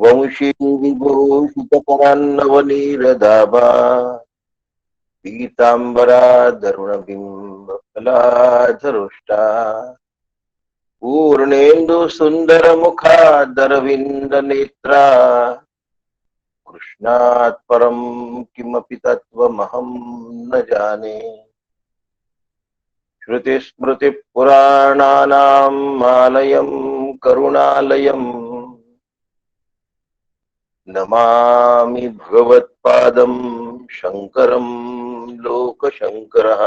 वंशी विभूषितकरान्नवनीरदाभा पीताम्बराधरुणबिम्बफलाधरुष्टा पूर्णेन्दु सुन्दरमुखादरविन्द नेत्रा कृष्णात् परं किमपि तत्त्वमहं न जाने। श्रुतिस्मृतिपुराणानाम् आलयं करुणालयम् नमामि भगवत्पादं शङ्करं लोकशङ्करः।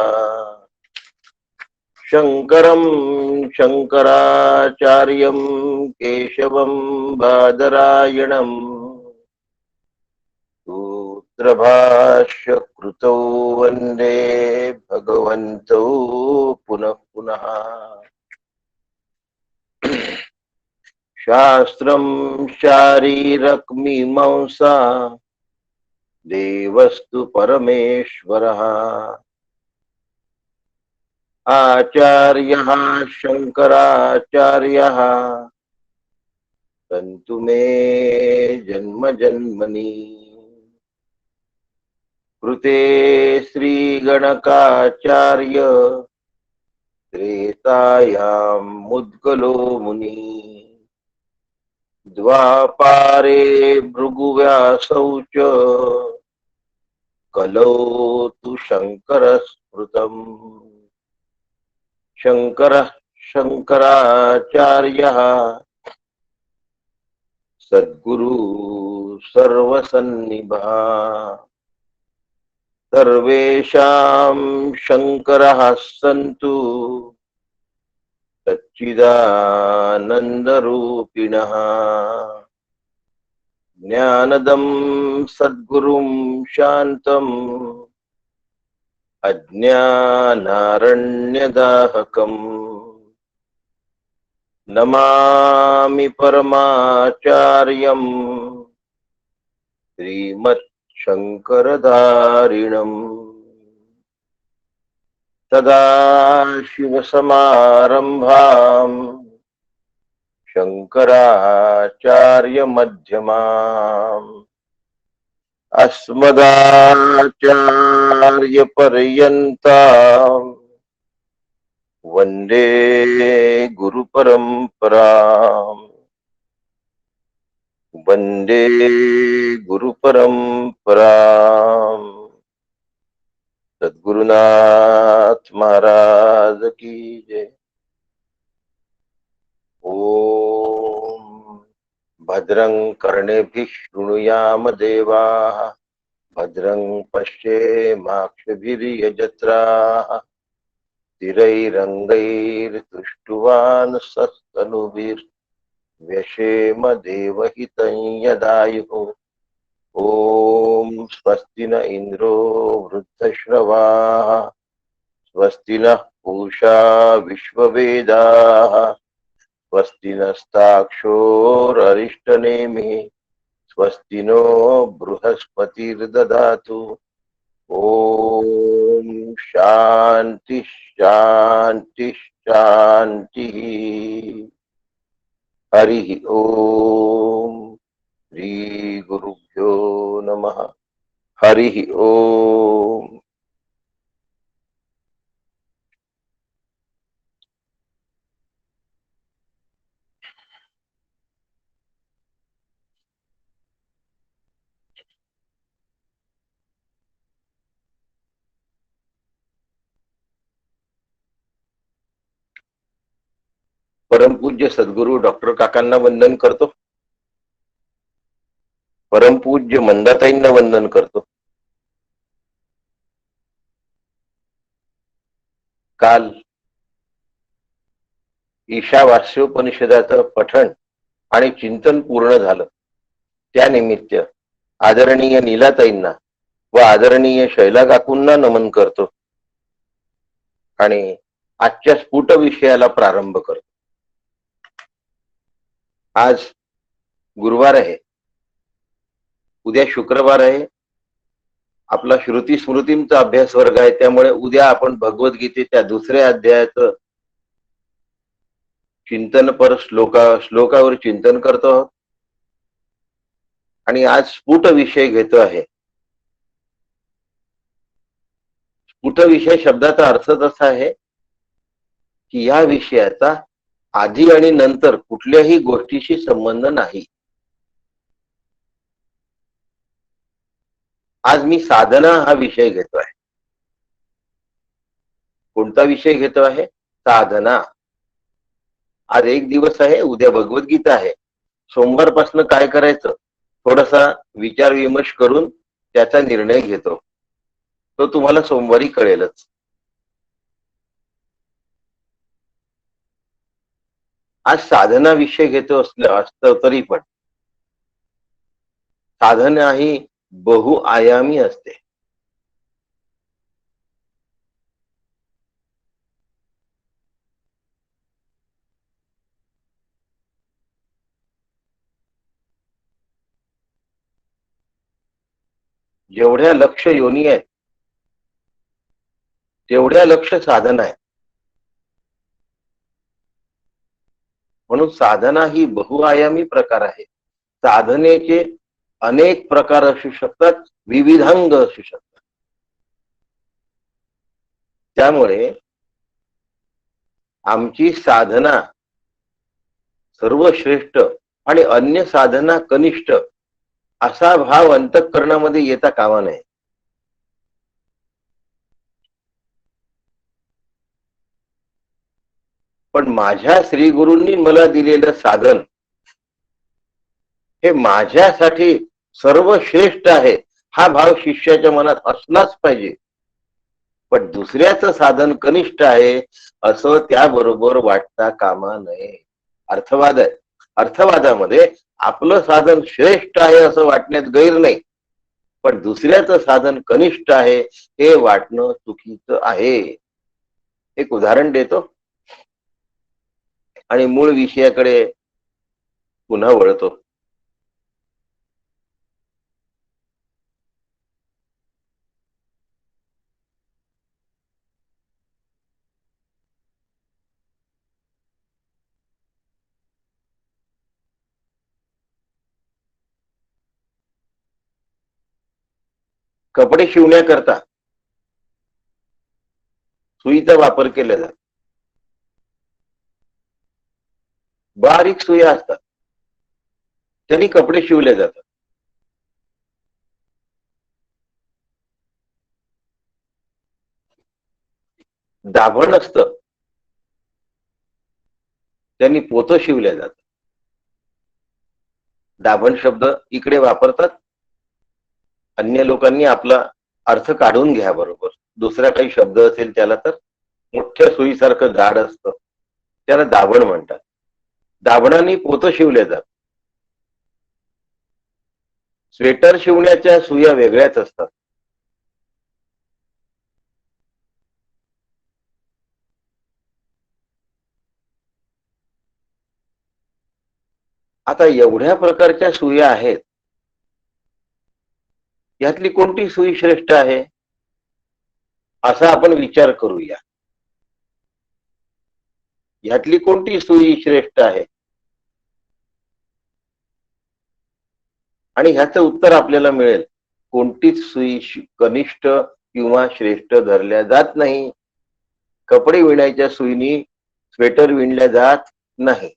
शङ्करं शङ्कराचार्यं केशवं बादरायणम् सूत्रभाष्य कृतौ वन्दे भगवन्तौ पुनः पुनः। शास्त्रं शारीरकमीमांसा देवस्तु परमेश्वरः आचार्यः शङ्कराचार्यः सन्तु मे जन्म जन्मनि। कृते श्रीगणकाचार्य त्रेतायां मुद्गलो मुनि द्वापारे भृगुव्यासौ च कलौ तु शङ्करः स्मृतम्। शङ्करः शङ्कराचार्यः सद्गुरु सर्वसन्निभः सर्वेषां शङ्करः सन्तु सच्चिदानन्दरूपिणः। ज्ञानदं सद्गुरुं शान्तं अज्ञानारण्यदाहकम् नमामि परमाचार्यं श्रीमच्छङ्करधारिणम्। सदाशिवसमारम्भाम् शङ्कराचार्यमध्यमाम् अस्मदाचार्यपर्यन्ताम् वन्दे गुरुपरम्पराम्। वन्दे गुरुपरम्पराम्। सद्गुरुनाथ महाराज की जय। ओम भद्रं कर्णेभिः शृणुयाम देवाः भद्रं पश्येमाक्षभिर्यजत्राः स्थिरैरङ्गैस्तुष्टुवान् सस्तनुभिर्व्यशेम देवहितं यदायुः। ओम स्वस्ति न इंद्रो वृद्धश्रवाः स्वस्ति नः पूषा विश्ववेदाः स्वस्ति नस्ताक्षोररिष्टनेमिः स्वस्ति नो बृहस्पतिर्ददातु। ओम शांति शांति शांति। हरि ओम श्री गुरुभ्यो नमः। हरि ओम। परमपूज्य सद्गुरु डॉक्टर काकांना वंदन करतो। परमपूज्य मंदाताईंना वंदन करतो। काल ईशावास्योपनिषदाचं पठण आणि चिंतन पूर्ण झालं। त्यानिमित्त आदरणीय नीलाताईंना व आदरणीय शैला काकूंना नमन करतो आणि आजच्या स्फुट विषयाला प्रारंभ करतो। आज गुरुवार आहे, उद्या शुक्रवार आहे। आपला श्रुती स्मृतींचा अभ्यास वर्ग आहे, त्यामुळे उद्या आपण भगवद्गीतेच्या दुसऱ्या अध्यायाचं चिंतन पर श्लोकावर चिंतन करतो आहोत। आणि आज स्फुट विषय घेतो आहे. स्फुट विषय शब्दाचा अर्थच असा आहे की या विषयाचा आधी आणि नंतर कुठल्याही गोष्टीशी संबंध नाही. आज मी साधना हा विषय घेतो आहे. कोणता विषय घेतो आहे? साधना. आज एक दिवस आहे, उद्या भगवद्गीता आहे. सोमवारपासून काय करायचं थोडासा विचार विमर्श करून त्याचा निर्णय घेतो. तो तुम्हाला सोमवारी कळेलच. आज साधना विषय घेतो असतं तरी पण साधना ही बहुआयामी असते. जेवढ्या लक्ष योनी आहेत तेवढ्या लक्ष साधना आहे. म्हणून साधना ही बहुआयामी प्रकार आहे. साधनेचे अनेक प्रकार असू शकतात, विविधांग असू शकतात. त्यामुळे आमची साधना सर्वश्रेष्ठ आणि अन्य साधना कनिष्ठ असा भाव अंतःकरणामध्ये येता कामा नये. पण माझ्या श्री गुरूंनी मला दिलेलं साधन हे माझ्यासाठी सर्वश्रेष्ठ आहे हा भाव शिष्याच्या मनात असलाच पाहिजे. पण दुसऱ्याचं साधन कनिष्ठ आहे असं त्याबरोबर वाटता कामा नये. अर्थवाद आहे. अर्थवादामध्ये आपलं साधन श्रेष्ठ आहे असं वाटण्यात गैर नाही, पण दुसऱ्याचं साधन कनिष्ठ आहे हे वाटणं चुकीचं आहे. एक उदाहरण देतो आणि मूळ विषयाकडे पुन्हा वळतो. कपडे शिवण्याकरता सुईचा वापर केला जातो. बारीक सुया असतात, त्यांनी कपडे शिवले जातात. दाभण असतं, त्यांनी पोतं शिवल्या जातात. दाभण शब्द इकडे वापरतात, अन्य लोकांनी आपला अर्थ काढून घ्या बरोबर. दुसरा काही शब्द असेल त्याला तर मोठ्या सुईसारखं जाड असतं, त्याला दाभण म्हणतात. दाभणाने पोतं शिवले जातात. स्वेटर शिवण्याच्या सुया वेगळ्याच असतात. आता एवढ्या प्रकारच्या सुया आहेत, यातली कोणती सुई श्रेष्ठ आहे असा आपण विचार करूया. यातली कोणती सुई श्रेष्ठ आहे आणि ह्याचं उत्तर आपल्याला मिळेल. कोणतीच सुई कनिष्ठ किंवा श्रेष्ठ धरल्या जात नाही. कपडे विणायच्या सुईनी स्वेटर विणल्या जात नाही.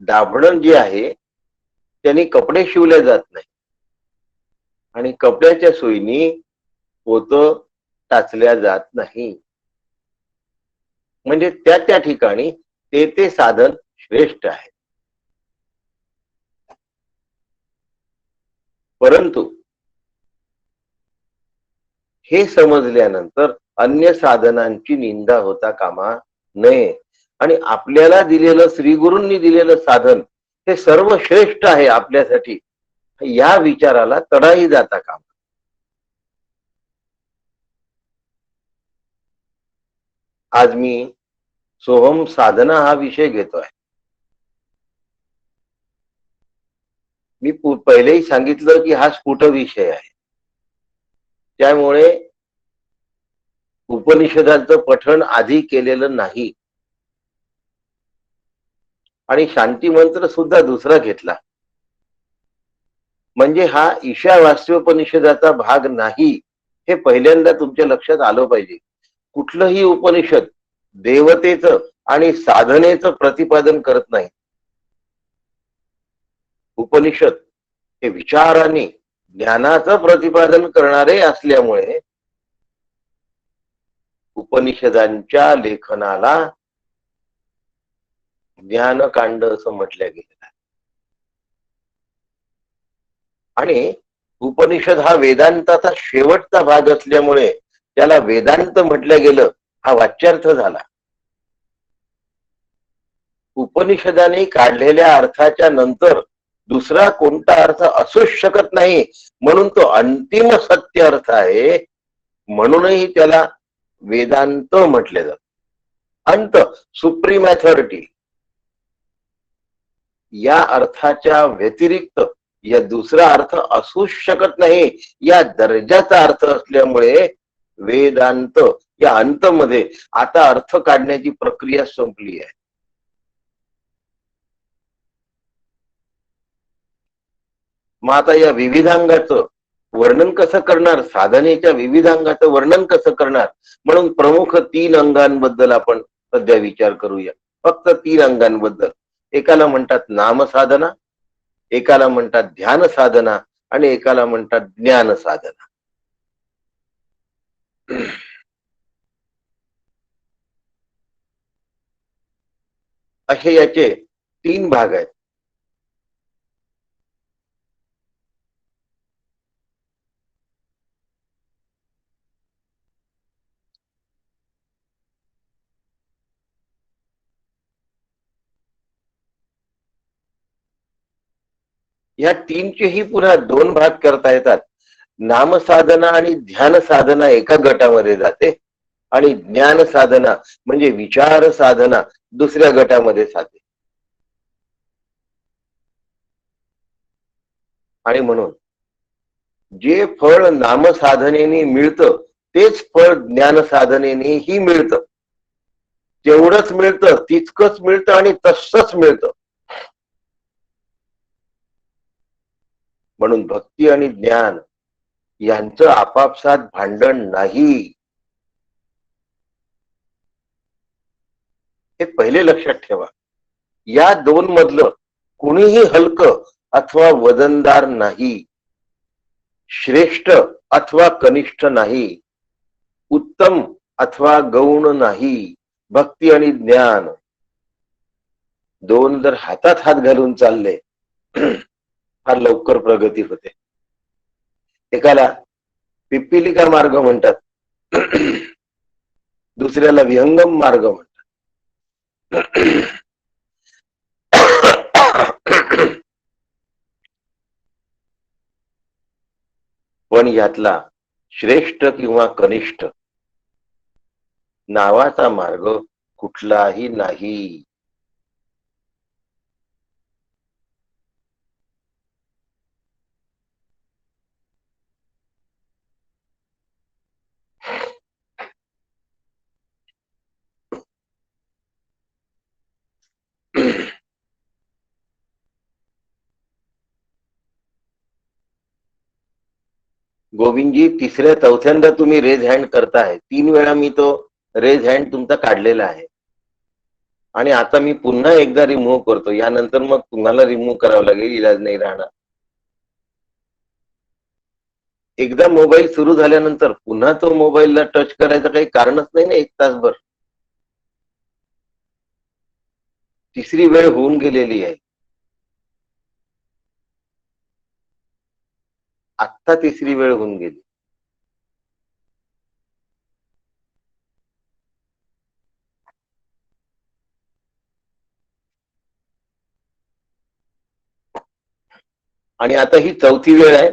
दाभण जे आहे त्यांनी कपडे शिवले जात नाही आणि कपड्याच्या सुईनी पोतं टाचल्या जात नाही. म्हणजे त्या त्या ठिकाणी ते साधन श्रेष्ठ आहे. परंतु हे समजल्यानंतर अन्य साधनांची निंदा होता कामा नये आणि आपल्याला दिलेलं श्रीगुरूंनी दिलेलं साधन हे सर्वश्रेष्ठ आहे आपल्यासाठी या विचाराला तडाही जाता कामा. आज मी सोहम साधना हा विषय घेतोय. मी पहिलेही सांगितलं की हा स्फुट विषय आहे. त्यामुळे उपनिषदांचं पठण आधी केलेलं नाही आणि शांती मंत्र सुद्धा दुसरा घेतला. म्हणजे हा ईशावास्योपनिषदाचा भाग नाही, हे पहिल्यांदा तुमच्या लक्षात आलं पाहिजे. कुठलंही उपनिषद देवतेचं आणि साधनेचं प्रतिपादन करत नाही. उपनिषद हे विचाराने ज्ञानाचं प्रतिपादन करणारे असल्यामुळे उपनिषदांच्या लेखनाला ज्ञानकांड असं म्हटलं गेलं आहे. आणि उपनिषद हा वेदांताचा शेवटचा भाग असल्यामुळे त्याला वेदांत म्हटलं गेलं, हा वाच्यार्थ झाला. उपनिषदाने काढलेल्या अर्थाच्या नंतर दुसरा कोणता अर्थ असूच शकत नाही, म्हणून तो अंतिम सत्य अर्थ आहे, म्हणूनही त्याला वेदांत म्हटले जात. अंत, सुप्रीम अथॉरिटी, या अर्थाच्या व्यतिरिक्त या दुसरा अर्थ असूच शकत नाही, या दर्जाचा अर्थ असल्यामुळे वेदांत या अंत मध्ये आता अर्थ काढण्याची प्रक्रिया संपली आहे. मग आता या विविधांगाचं वर्णन कसं करणार, साधनेच्या विविधांगाचं वर्णन कसं करणार, म्हणून प्रमुख 3 अंगांबद्दल आपण सध्या विचार करूया. फक्त 3 अंगांबद्दल. एकाला म्हणतात नामसाधना, एकाला म्हणतात ध्यान साधना आणि एकाला म्हणतात ज्ञान साधना. असे याचे 3 भाग आहेत. या 3चेही पुन्हा 2 भाग करता येतात. नामसाधना आणि ध्यान साधना एका गटामध्ये जाते आणि ज्ञान साधना म्हणजे विचार साधना दुसऱ्या गटामध्ये जाते. आणि म्हणून जे फळ नामसाधनेने मिळतं तेच फळ ज्ञान साधनेनेही मिळतं. तेवढंच मिळतं, तितकंच मिळतं आणि तसंच मिळतं. म्हणून भक्ती आणि ज्ञान यांचं आपापसात भांडण नाही, हे पहिले लक्षात ठेवा. या 2 मधलं कुणीही हलकं अथवा वजनदार नाही, श्रेष्ठ अथवा कनिष्ठ नाही, उत्तम अथवा गौण नाही. भक्ती आणि ज्ञान 2 जर हातात हात घालून चालले फार लवकर प्रगती होते. एकाला पिप्पिलिका मार्ग म्हणतात, दुसऱ्याला विहंगम मार्ग म्हणतात. पण यातला श्रेष्ठ किंवा कनिष्ठ नावाचा मार्ग कुठलाही नाही. गोविंदजी, 3ऱ्या-4थ्यांदा तुम्ही रेज हँड करताय. 3 वेळा मी तो रेज हँड तुमचा काढलेला आहे आणि आता मी पुन्हा एकदा रिमूव्ह करतो. यानंतर मग तुम्हाला रिमूव्ह करावं लागेल, इलाज नाही राहणार. एकदा मोबाईल सुरू झाल्यानंतर पुन्हा तो मोबाईलला टच करायचं काही कारणच नाही ना 1 तासभर. 3री वेळ होऊन गेलेली आहे. आत्ता 3री वेळ होऊन गेली. आणि आता ही 4थी वेळ आहे.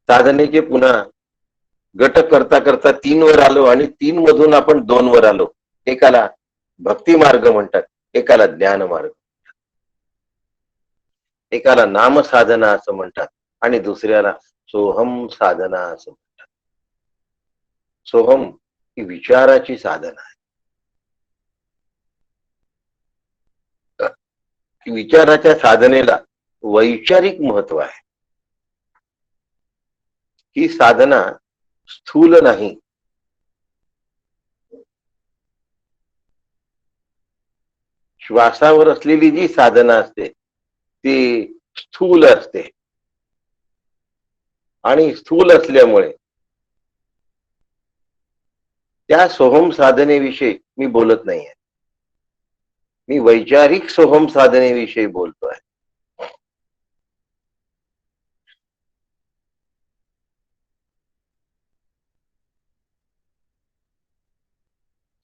साधनेचे पुन्हा गट करता करता 3 वर आलो आणि 3 मधून आपण 2 वर आलो. एकाला भक्ती मार्ग म्हणतात, एकाला ज्ञान मार्ग, एकाला नाम साधना असं म्हणतात आणि दुसऱ्याला सोहम साधना असं म्हणतात. सोहम ही विचाराची साधना आहे. की विचाराच्या साधनेला वैचारिक महत्व आहे. ही साधना स्थूल नाही, श्वासावर असलेली जी साधना असते ती स्थूल असते आणि स्थूल असल्यामुळे त्या सोहम साधनेविषयी मी बोलत नाहीये. मी वैचारिक सोहम साधनेविषयी बोलतोय.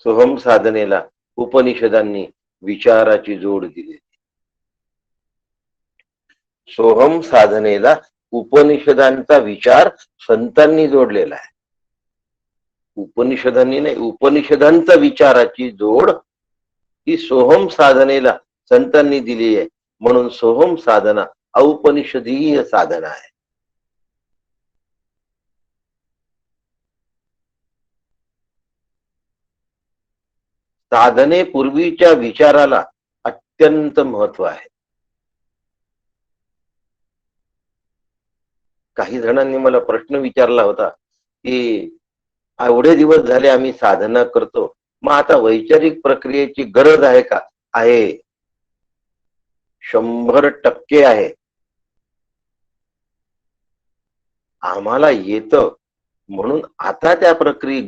सोहम साधनेला उपनिषदांनी विचाराची जोड दिली. सोहम साधनेला उपनिषदांचा विचार संतांनी जोडलेला आहे. उपनिषदांनी नाही, उपनिषदांचा विचाराची जोड ही सोहम साधनेला संतांनी दिली आहे. म्हणून सोहम साधना औपनिषदीय साधना आहे. साधनेपूर्वीच्या विचाराला अत्यंत महत्व आहे. काही जणांनी मला प्रश्न विचारला होता की एवढे दिवस झाले आम्ही साधना करतो, मग आता वैचारिक प्रक्रियेची गरज आहे का? आहे, 100% आहे. आम्हाला येतं म्हणून आता त्या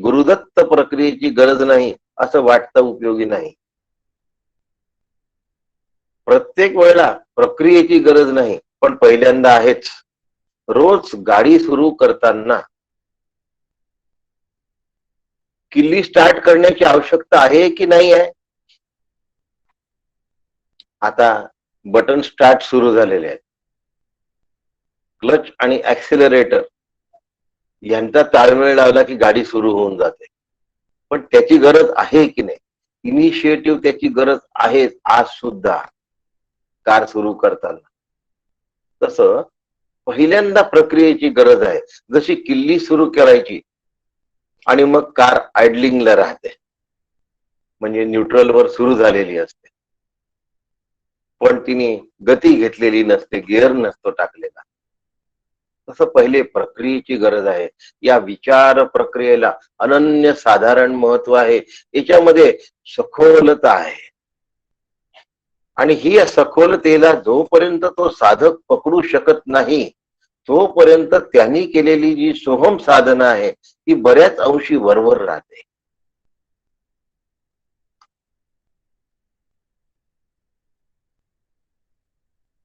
गुरुदत्त प्रक्रियेची गरज नाही असं वाटतं उपयोगी नाही. प्रत्येक वेळेला प्रक्रियेची गरज नाही, पण पहिल्यांदा आहेच. रोज गाडी सुरू करताना किल्ली स्टार्ट करण्याची आवश्यकता आहे की नाही आहे? आता बटन स्टार्ट सुरू झालेले आहेत. क्लच आणि ऍक्सिलरेटर यांचा ताळमेळ लावला की गाडी सुरू होऊन जाते. पण त्याची गरज आहे की नाही? इनिशिएटिव्ह त्याची गरज आहे आज सुद्धा कार सुरू करताना. तसं पहिल्यांदा प्रक्रियेची गरज आहे. जशी किल्ली सुरू करायची आणि मग कार आयडलिंगला राहते, म्हणजे न्यूट्रलवर सुरू झालेली असते, पण तिने गती घेतलेली नसते, गिअर नसतो टाकलेला. तसं पहिले प्रक्रियेची गरज आहे. या विचार प्रक्रियेला अनन्य साधारण महत्व आहे. याच्यामध्ये सखोलता आहे आणि ही सखोलतेला जोपर्यंत तो साधक पकडू शकत नाही तोपर्यंत त्यांनी केलेली जी सोहम साधना आहे ती बऱ्याच अंशी वरवर राहते.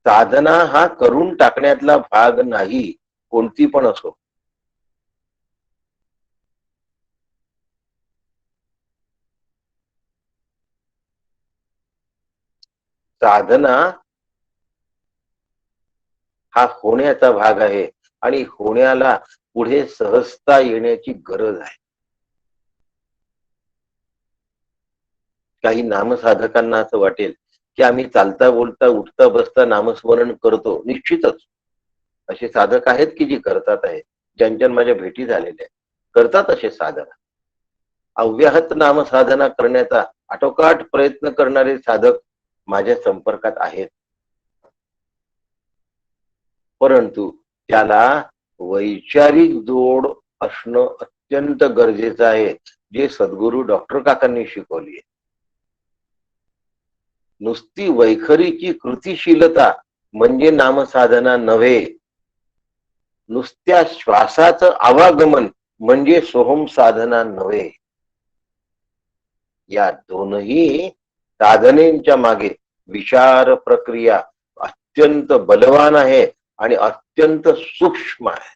साधना हा करून टाकण्यातला भाग नाही, कोणती पण असो. साधना हा होण्याचा भाग आहे आणि होण्याला पुढे सहजता येण्याची गरज आहे. काही नामसाधकांना असं वाटेल की आम्ही चालता बोलता उठता बसता नामस्मरण करतो. निश्चितच असे साधक आहेत की जे करतात आहे, ज्यांच्या माझ्या भेटी झालेल्या आहेत, करतात असे साधना. अव्याहत नामसाधना करण्याचा आटोकाट प्रयत्न करणारे साधक माझ्या संपर्कात आहेत. परंतु त्याला वैचारिक जोड असणं अत्यंत गरजेचं आहे, जे सद्गुरू डॉक्टर काकांनी शिकवली आहे. नुसती वैखरीची कृतिशीलता म्हणजे नामसाधना नव्हे. नुसत्या श्वासाचं आवागमन म्हणजे सोहम साधना नव्हे. या दोनही साधनेच्या मागे विचार प्रक्रिया अत्यंत बलवान आहे आणि अत्यंत सूक्ष्म आहे.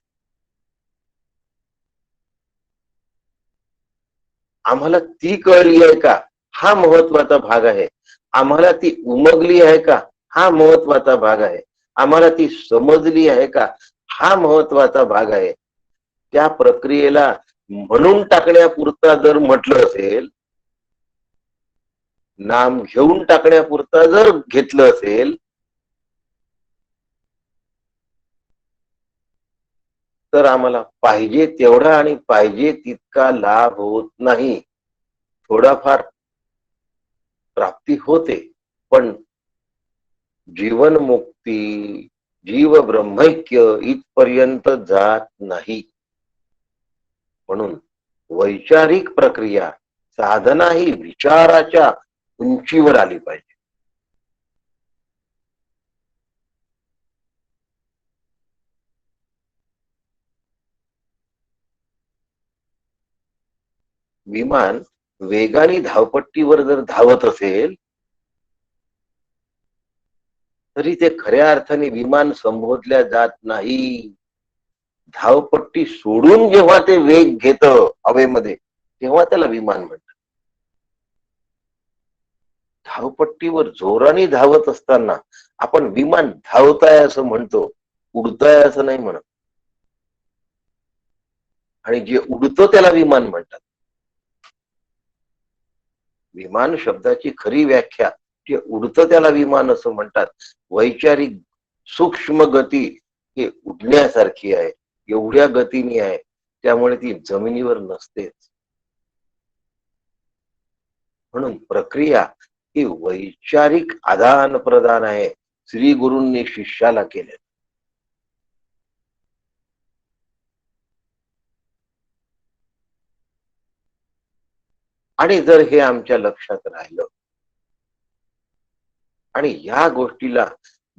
आम्हाला ती कळली आहे का, हा महत्वाचा भाग आहे. आम्हाला ती उमगली आहे का, हा महत्वाचा भाग आहे. आम्हाला ती समजली आहे का, हा महत्वाचा भाग आहे. त्या प्रक्रियेला म्हणून टाकण्यापुरता जर म्हटलं असेल, नाम घेऊन टाकण्यापुरता जर घेतलं असेल, तर आम्हाला पाहिजे तेवढा आणि पाहिजे तितका लाभ होत नाही. थोडाफार प्राप्ती होते, पण जीवनमुक्ती, जीव ब्रह्मैक्य इथपर्यंत जात नाही. म्हणून वैचारिक प्रक्रिया, साधना ही विचाराच्या उंचीवर आली पाहिजे. विमान वेगाने धावपट्टीवर जर धावत असेल तरी ते खऱ्या अर्थाने विमान संबोधल्या जात नाही. धावपट्टी सोडून जेव्हा ते वेग घेत हवेमध्ये तेव्हा त्याला विमान म्हणतात. धावपट्टीवर जोराने धावत असताना आपण विमान धावताय असं म्हणतो, उडताय असं नाही म्हणत. आणि जे उडतं त्याला विमान म्हणतात. विमान शब्दाची खरी व्याख्या जे उडतं त्याला विमान असं म्हणतात. वैचारिक सूक्ष्म गती हे उडण्यासारखी आहे, एवढ्या गतीने आहे, त्यामुळे ती जमिनीवर नसतेच. म्हणून प्रक्रिया ही वैचारिक आदान प्रदान आहे, श्री गुरूंनी शिष्याला केले. आणि जर हे आमच्या लक्षात राहिलं आणि या गोष्टीला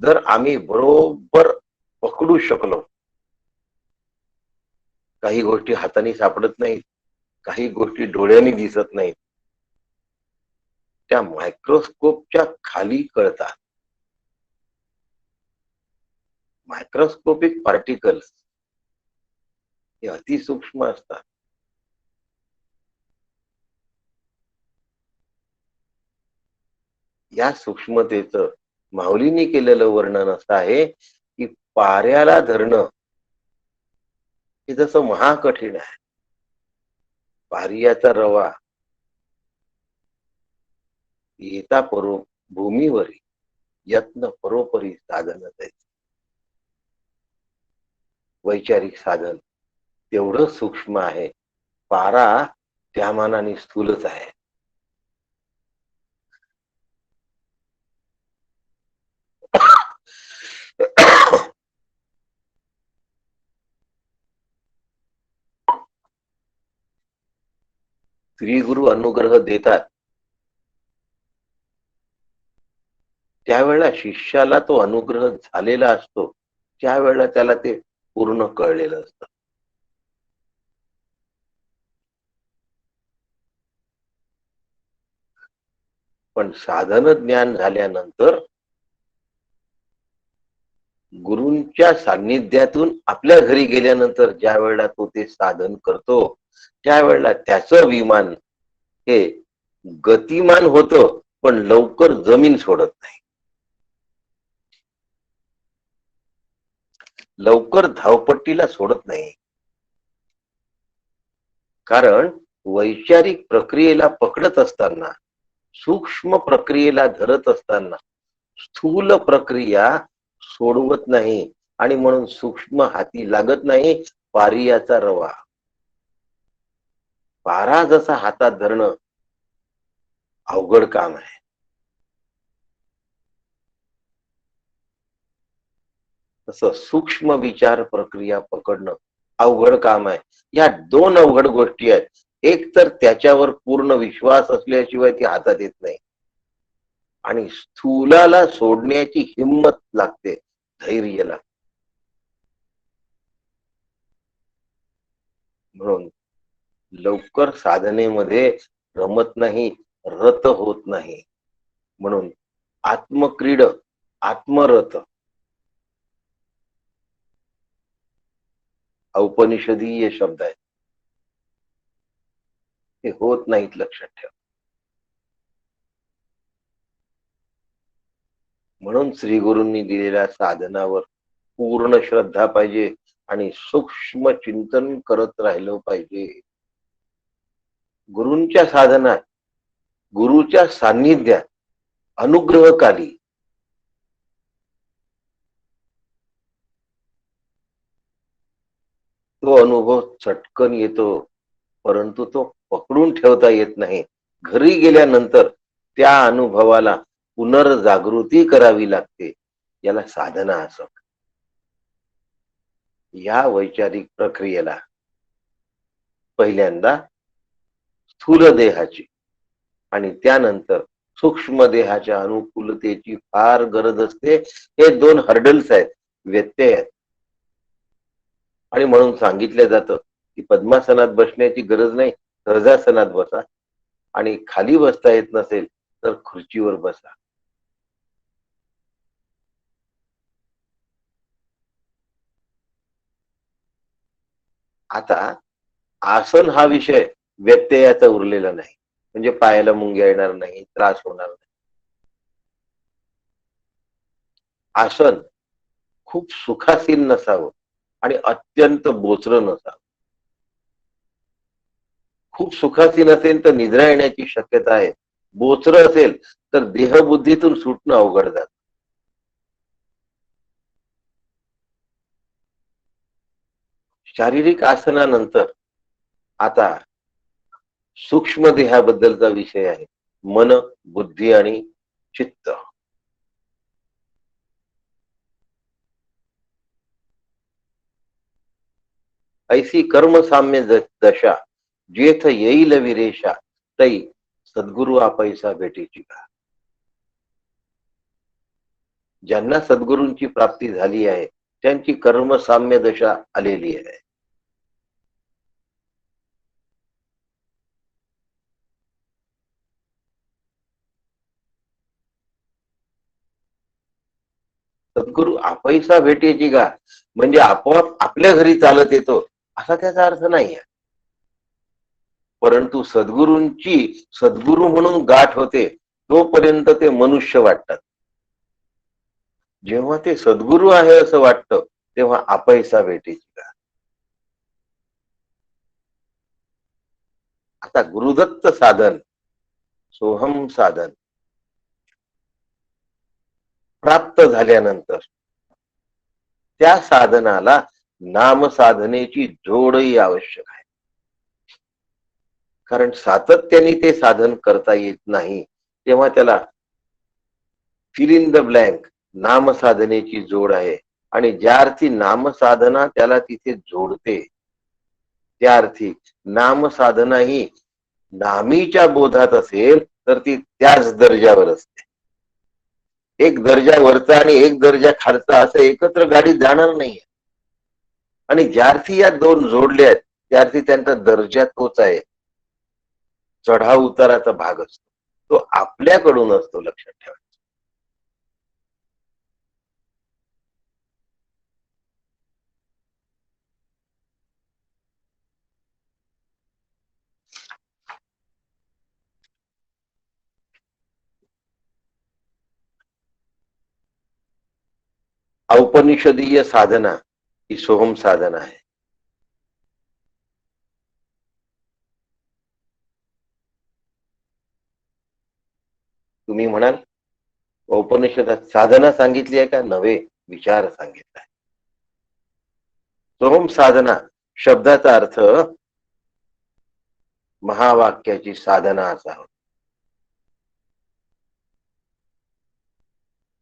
जर आम्ही बरोबर पकडू शकलो, काही गोष्टी हाताने सापडत नाहीत, काही गोष्टी डोळ्यांनी दिसत नाहीत, त्या मायक्रोस्कोपच्या खाली कळतात. मायक्रोस्कोपिक पार्टिकल्स हे अतिसूक्ष्म असतात. या सूक्ष्मतेचं माऊलींनी केलेलं वर्णन असं आहे की पाऱ्याला धरणं हे जसं महाकठीण आहे. पारियाचा रवा येता परो भूमीवरी यत्न परोपरी साधन आहे. वैचारिक साधन तेवढं सूक्ष्म आहे, पारा त्या मानाने स्थूलच आहे. श्री गुरु अनुग्रह देतात त्यावेळेला शिष्याला तो अनुग्रह झालेला असतो, त्यावेळेला त्याला ते पूर्ण कळलेलं असतं. पण साधन ज्ञान झाल्यानंतर गुरूंच्या सान्निध्यातून आपल्या घरी गेल्यानंतर ज्या वेळेला तो ते साधन करतो, त्यावेळेला त्याचं विमान हे गतिमान होतं, पण लवकर जमीन सोडत नाही. लवकर धावपट्टीला सोडत नाही. कारण वैचारिक प्रक्रियेला पकडत असताना, सूक्ष्म प्रक्रियेला धरत असताना स्थूल प्रक्रिया सोडवत नाही आणि म्हणून सूक्ष्म हाती लागत नाही. पारियाचा रवा, पारा जसा हातात धरणं अवघड काम आहे, तसं सूक्ष्म विचार प्रक्रिया पकडणं अवघड काम आहे. या दोन अवघड गोष्टी आहेत. एक तर त्याच्यावर पूर्ण विश्वास असल्याशिवाय ती हातात येत नाही, आणि स्थूलाला सोडण्याची हिंमत लागते, धैर्य लागते. म्हणून लवकर साधनेमध्ये रमत नाही, रत होत नाही. म्हणून आत्मक्रीड, आत्मरत औपनिषदीय शब्द आहेत, ते होत नाहीत, लक्षात ठेवा. म्हणून श्री गुरूंनी दिलेल्या साधनावर पूर्ण श्रद्धा पाहिजे आणि सूक्ष्म चिंतन करत राहिलं पाहिजे. गुरूंच्या साधनात, गुरुच्या सान्निध्यात, अनुग्रहकाली तो अनुभव चटकन येतो, परंतु तो पकडून ठेवता येत नाही. घरी गेल्यानंतर त्या अनुभवाला पुनर्जागृती करावी लागते. याला साधना असं. या वैचारिक प्रक्रियेला पहिल्यांदा स्थूल देहाची आणि त्यानंतर सूक्ष्म देहाच्या अनुकूलतेची फार गरज असते. हे दोन हर्डल्स आहेत, व्यत्यय आहेत. आणि म्हणून सांगितलं जातं की पद्मासनात बसण्याची गरज नाही, सहजासनात बसा. आणि खाली बसता येत नसेल तर खुर्चीवर बसा. आता आसन हा विषय व्यत्ययाचा उरलेला नाही, म्हणजे पायाला मुंग्या येणार नाही, त्रास होणार नाही. आसन खूप सुखासीन नसावं आणि अत्यंत बोचरं नसावं. खूप सुखासीन असेल तर निद्रा येण्याची शक्यता आहे. बोचरं असेल तर देहबुद्धीतून सुटणं अवघड जातं. शारीरिक आसनानंतर आता सूक्ष्म देहाबद्दलचा विषय आहे. मन, बुद्धी आणि चित्त. ऐसी कर्म साम्य दशा जेथ येईल विरेशा तै सद्गुरु आपैसा भेटीची का. ज्यांना सद्गुरूंची प्राप्ती झाली आहे त्यांची कर्म साम्य दशा आलेली आहे. सद्गुरु आपैसा भेटीची का म्हणजे आपोआप आपल्या घरी चालत येतो असा त्याचा अर्थ नाहीये. परंतु सद्गुरूंची सद्गुरू म्हणून गाठ होते तोपर्यंत ते मनुष्य वाटतात. जेव्हा ते सद्गुरू आहे असं वाटतं तेव्हा आपैसा भेटीची का. आता गुरुदत्त साधन, सोहम साधन प्राप्त झाल्यानंतर त्या साधनाला नाम साधनेची जोडही आवश्यक आहे. कारण सातत्याने ते साधन करता येत नाही तेव्हा त्याला फिल इन द ब्लँक नामसाधनेची जोड आहे. आणि ज्या अर्थी नामसाधना त्याला तिथे जोडते त्या अर्थी नामसाधना ही नामीच्या बोधात असेल तर ती त्याच दर्जावर असते. एक दर्जा वरचा आणि एक दर्जा खालचा असं एकत्र गाडीत जाणार नाही. आणि ज्या अर्थी या दोन जोडल्या आहेत त्या अर्थी त्यांचा दर्जा तोच आहे. चढाव उताराचा भाग असतो तो आपल्याकडून असतो, लक्षात ठेवा. औपनिषदीय साधना ही सोहम साधना आहे. तुम्ही म्हणाल उपनिषदात साधना सांगितली आहे का. नव्हे, विचार सांगितलाय. सोहम साधना शब्दाचा अर्थ महावाक्याची साधना असा होतो.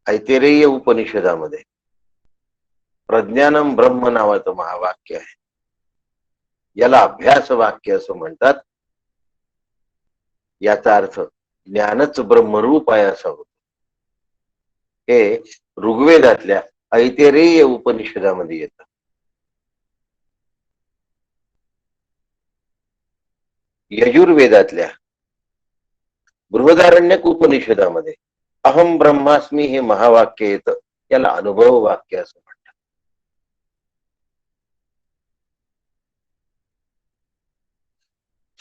ऐतेरेय उपनिषदामध्ये प्रज्ञानम ब्रह्म नावाचं महावाक्य आहे. याला अभ्यास वाक्य असं म्हणतात. याचा अर्थ ज्ञानच ब्रह्मरूप आहे असा होतो. हे ऋग्वेदातल्या ऐतेरेय उपनिषदामध्ये येतं. यजुर्वेदातल्या बृहदारण्यक उपनिषदामध्ये अहम ब्रह्मास्मी हे महावाक्य येतं. याला अनुभव वाक्य असं म्हणतात.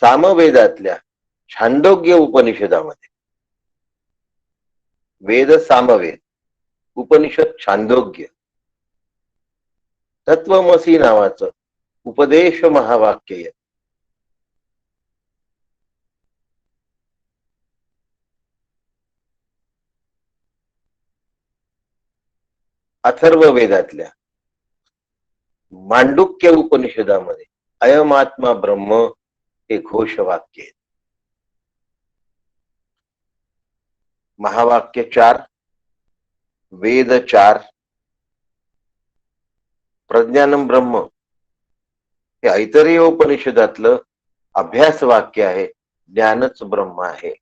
सामवेदातल्या छांदोग्य उपनिषदामध्ये वेद सामवेद उपनिषद छांदोग्य तत्वमसी नावाचं उपदेश महावाक्य येतं. अथर्व वेदातल्या मांडुक्य उपनिषदामध्ये अयमात्मा ब्रह्म हे घोषवाक्य आहे. महावाक्य 4, वेद 4, प्रज्ञानम ब्रह्म हे ऐतरेय उपनिषदातलं अभ्यास वाक्य आहे. ज्ञानच ब्रह्म आहे.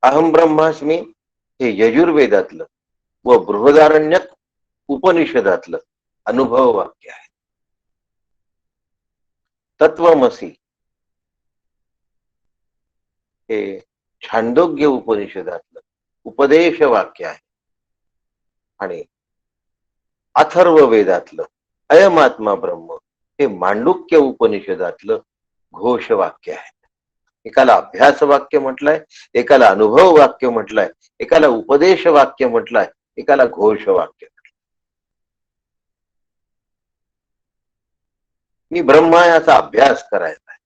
अहम ब्रह्मास्मी हे यजुर्वेदातलं व बृहदारण्यक उपनिषदातलं अनुभव वाक्य आहे. तत्वमसी हे छांदोग्य उपनिषदातलं उपदेश वाक्य आहे. आणि अथर्व वेदातलं अयमात्मा ब्रह्म हे मांडुक्य उपनिषदातलं घोष वाक्य आहे. एकाला अभ्यास वाक्य म्हटलंय, एकाला अनुभव वाक्य म्हटलंय, एकाला उपदेश वाक्य म्हटलंय, एकाला घोष वाक्य. मी ब्रह्म आहे याचा अभ्यास करायचा आहे.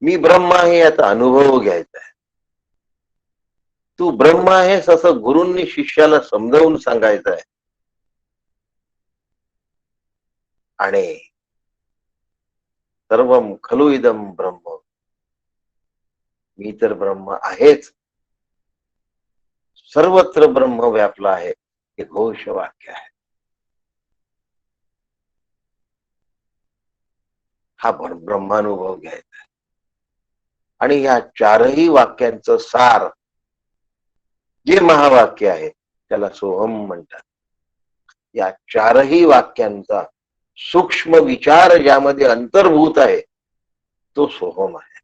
मी ब्रह्म आहे याचा अनुभव घ्यायचा आहे. तू ब्रह्म आहेस असं गुरूंनी शिष्याला समजावून सांगायचं आहे. आणि सर्वम खलु इदम ब्रह्म, मी तर ब्रह्म आहेच, सर्वत्र ब्रह्म व्यापला आहे, हे घोष वाक्य आहे. हा ब्रह्मानुभव घ्यायचा आहे. आणि या चारही वाक्यांचं सार जे महावाक्य आहे त्याला सोहम म्हणतात. या चारही वाक्यांचा सूक्ष्म विचार ज्यामध्ये अंतर्भूत आहे तो सोहम आहे.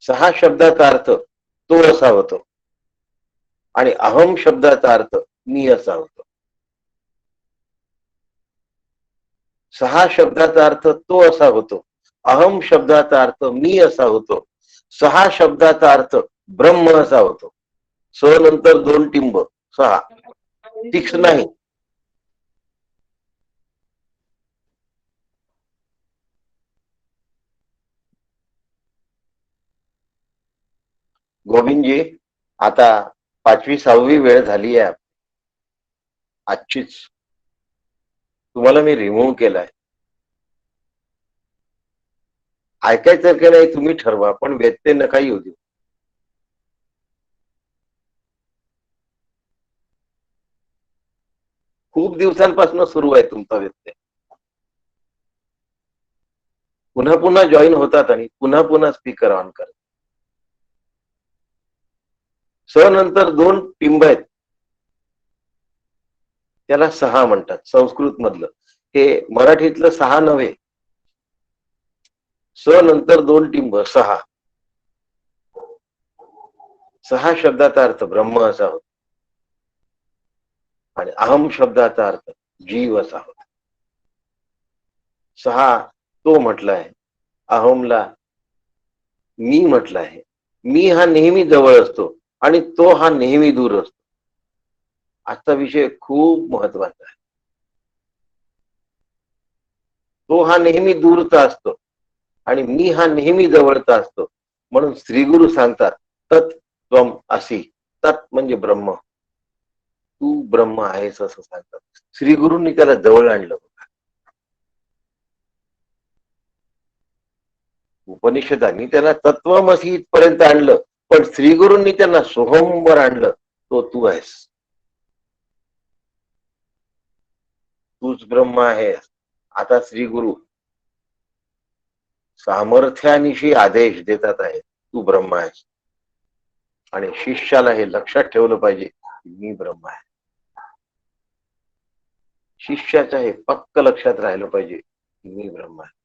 सहा शब्दाचा अर्थ तो असा होतो आणि अहम शब्दाचा अर्थ मी असा होतो. सहा शब्दाचा अर्थ तो असा होतो, अहम शब्दाचा अर्थ मी असा होतो, सहा शब्दाचा अर्थ ब्रह्म असा होतो. स नंतर 2 टिंब, 6 तीक्ष्ण नाही. गोविंदजी, आता 5वी 6वी वेळ झाली आहे आजचीच. तुम्हाला मी रिमूव्ह केलाय. ऐकायचं की नाही तुम्ही ठरवा, पण व्यत्यय नका येऊ देऊ. खूप दिवसांपासून सुरू आहे तुमचा व्यत्यय. पुन्हा पुन्हा जॉईन होतात आणि पुन्हा पुन्हा स्पीकर ऑन करतात. स नंतर 2 टिंब आहेत, त्याला 6 म्हणतात संस्कृत मधलं. हे मराठीतलं 6 नव्हे. स नंतर 2 टिंब 6. 6 शब्दाचा अर्थ ब्रह्म असा होता आणि अहम शब्दाचा अर्थ जीव असा होता. 6 तो म्हटलाय, अहमला मी म्हटलं आहे. मी हा नेहमी जवळ असतो आणि तो हा नेहमी दूर असतो. आजचा विषय खूप महत्वाचा आहे. तो हा नेहमी दूरचा असतो आणि मी हा नेहमी जवळचा असतो. म्हणून श्री गुरु सांगतात तत् त्वम असी. तत् म्हणजे ब्रह्म, तू ब्रह्म आहेस असं सांगतात. श्री गुरूंनी त्याला जवळ आणलं. उपनिषदांनी त्याला तत्वमसी इथपर्यंत आणलं, पण श्री गुरूंनी त्यांना सोहमवर आणलं. तो तू आहेस, तूच ब्रह्म आहेस. आता श्री गुरु सामर्थ्यानिशी आदेश देतात आहे, तू ब्रह्म आहेस. आणि शिष्याला हे लक्षात ठेवलं पाहिजे, मी ब्रह्म आहे. शिष्याच्या हे पक्क लक्षात राहिलं पाहिजे, मी ब्रह्म आहे.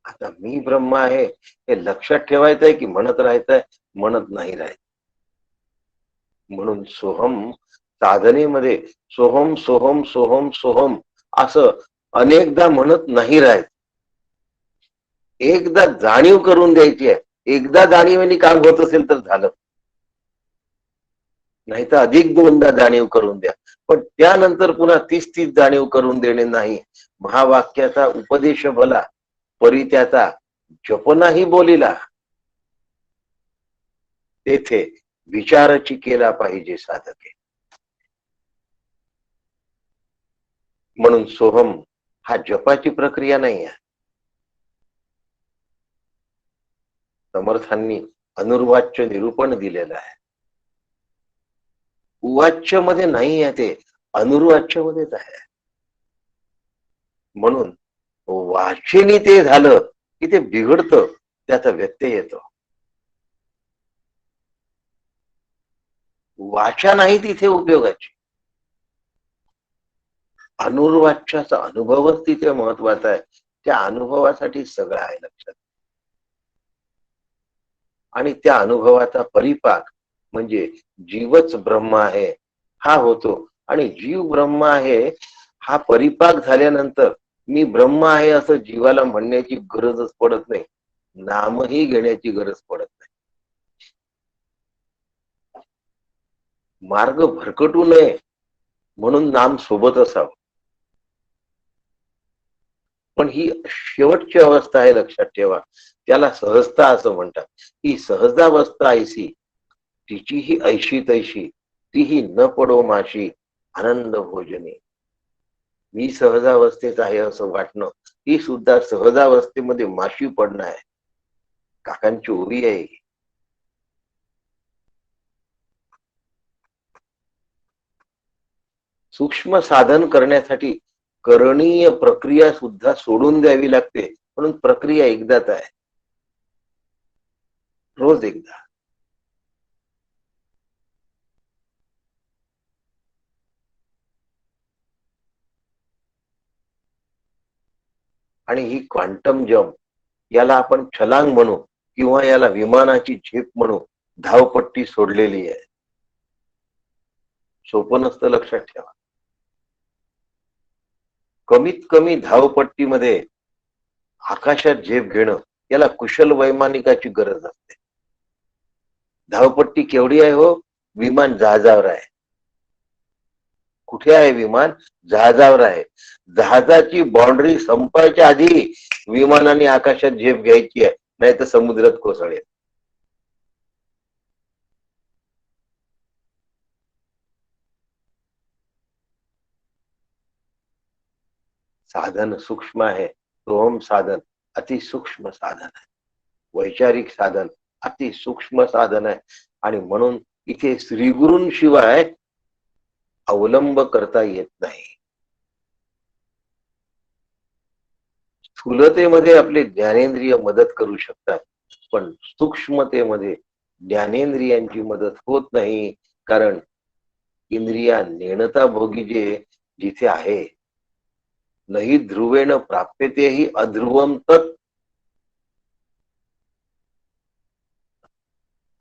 आता मी ब्रह्म आहे हे लक्षात ठेवायचंय की म्हणत राहायचंय? म्हणत नाही राहायचं. म्हणून सोहम साधनेमध्ये सोहम सोहम सोहम सोहम असं अनेकदा म्हणत नाही राहायचं. एकदा जाणीव करून द्यायची आहे. एकदा जाणीवेने काम होत असेल तर झालं. नाही तर अधिक दोनदा जाणीव करून द्या, पण त्यानंतर पुन्हा तीच तीच जाणीव करून देणे नाही. महावाक्याचा उपदेश भला, परी त्याचा जपनाही बोलिला. तेथे विचारची केला पाहिजे साधके. म्हणून सोहम हा जपाची प्रक्रिया नाही आहे. समर्थांनी अनुर्वाच्य निरूपण दिलेलं आहे. उवाच्य मध्ये नाही आहे, ते अनुर्वाच्य मध्येच आहे. म्हणून वाचेनी ते झालं की ते बिघडतं, त्याचा व्यत्यय येतो. वाचा नाही तिथे उपयोगाची, अनुर्वाच्याचा अनुभवच तिथे महत्वाचा आहे. त्या अनुभवासाठी सगळं आहे लक्षात. आणि त्या अनुभवाचा परिपाक म्हणजे जीवच ब्रह्म आहे हा होतो. आणि जीव ब्रह्म आहे हा परिपाक झाल्यानंतर मी ब्रह्म आहे असं जीवाला म्हणण्याची गरजच पडत नाही, नामही घेण्याची गरज पडत नाही. मार्ग भरकटू नये म्हणून नाम सोबत असावं. पण ही शेवटची अवस्था आहे लक्षात ठेवा. त्याला सहजता असं म्हणतात. ही सहजावस्था ऐसी तिची ही ऐशी तैशी, तीही न पडो माशी आनंद भोजने. मी सहजावस्थेत आहे असं वाटणं, ही सुद्धा सहजावस्थेमध्ये माशी पडणं आहे. काकांची ओवी आहे. सूक्ष्म साधन करण्यासाठी करणीय प्रक्रिया सुद्धा सोडून द्यावी लागते. म्हणून प्रक्रिया एकदाच आहे, रोज एकदा. आणि ही क्वांटम जंप, याला आपण छलांग म्हणू किंवा याला विमानाची झेप म्हणू, धावपट्टी सोडलेली आहे. सोपं नसतं लक्षात ठेवा. कमीत कमी धावपट्टीमध्ये आकाशात झेप घेणं, याला कुशल वैमानिकाची गरज असते. धावपट्टी केवढी आहे हो? विमान जहाजावर आहे. कुठे आहे विमान? जहाजावर आहे. जहाजाची बाउंड्री संपायच्या आधी विमानाने आकाशात झेप घ्यायची आहे, नाही तर समुद्रात कोसळेल. साधन सूक्ष्म आहे. सोहम साधन अति सूक्ष्म साधन आहे. वैचारिक साधन अति सूक्ष्म साधन आहे. आणि म्हणून इथे श्रीगुरूंशिवाय अवलंब करता येत नाही. स्थूलतेमध्ये आपले ज्ञानेंद्रिय मदत करू शकतात, पण सूक्ष्मतेमध्ये ज्ञानेंद्रियांची मदत होत नाही. कारण इंद्रिया नेणता भोगी जे जिथे आहे, नाही ध्रुवेण प्राप्यते ही अध्रुवम तत्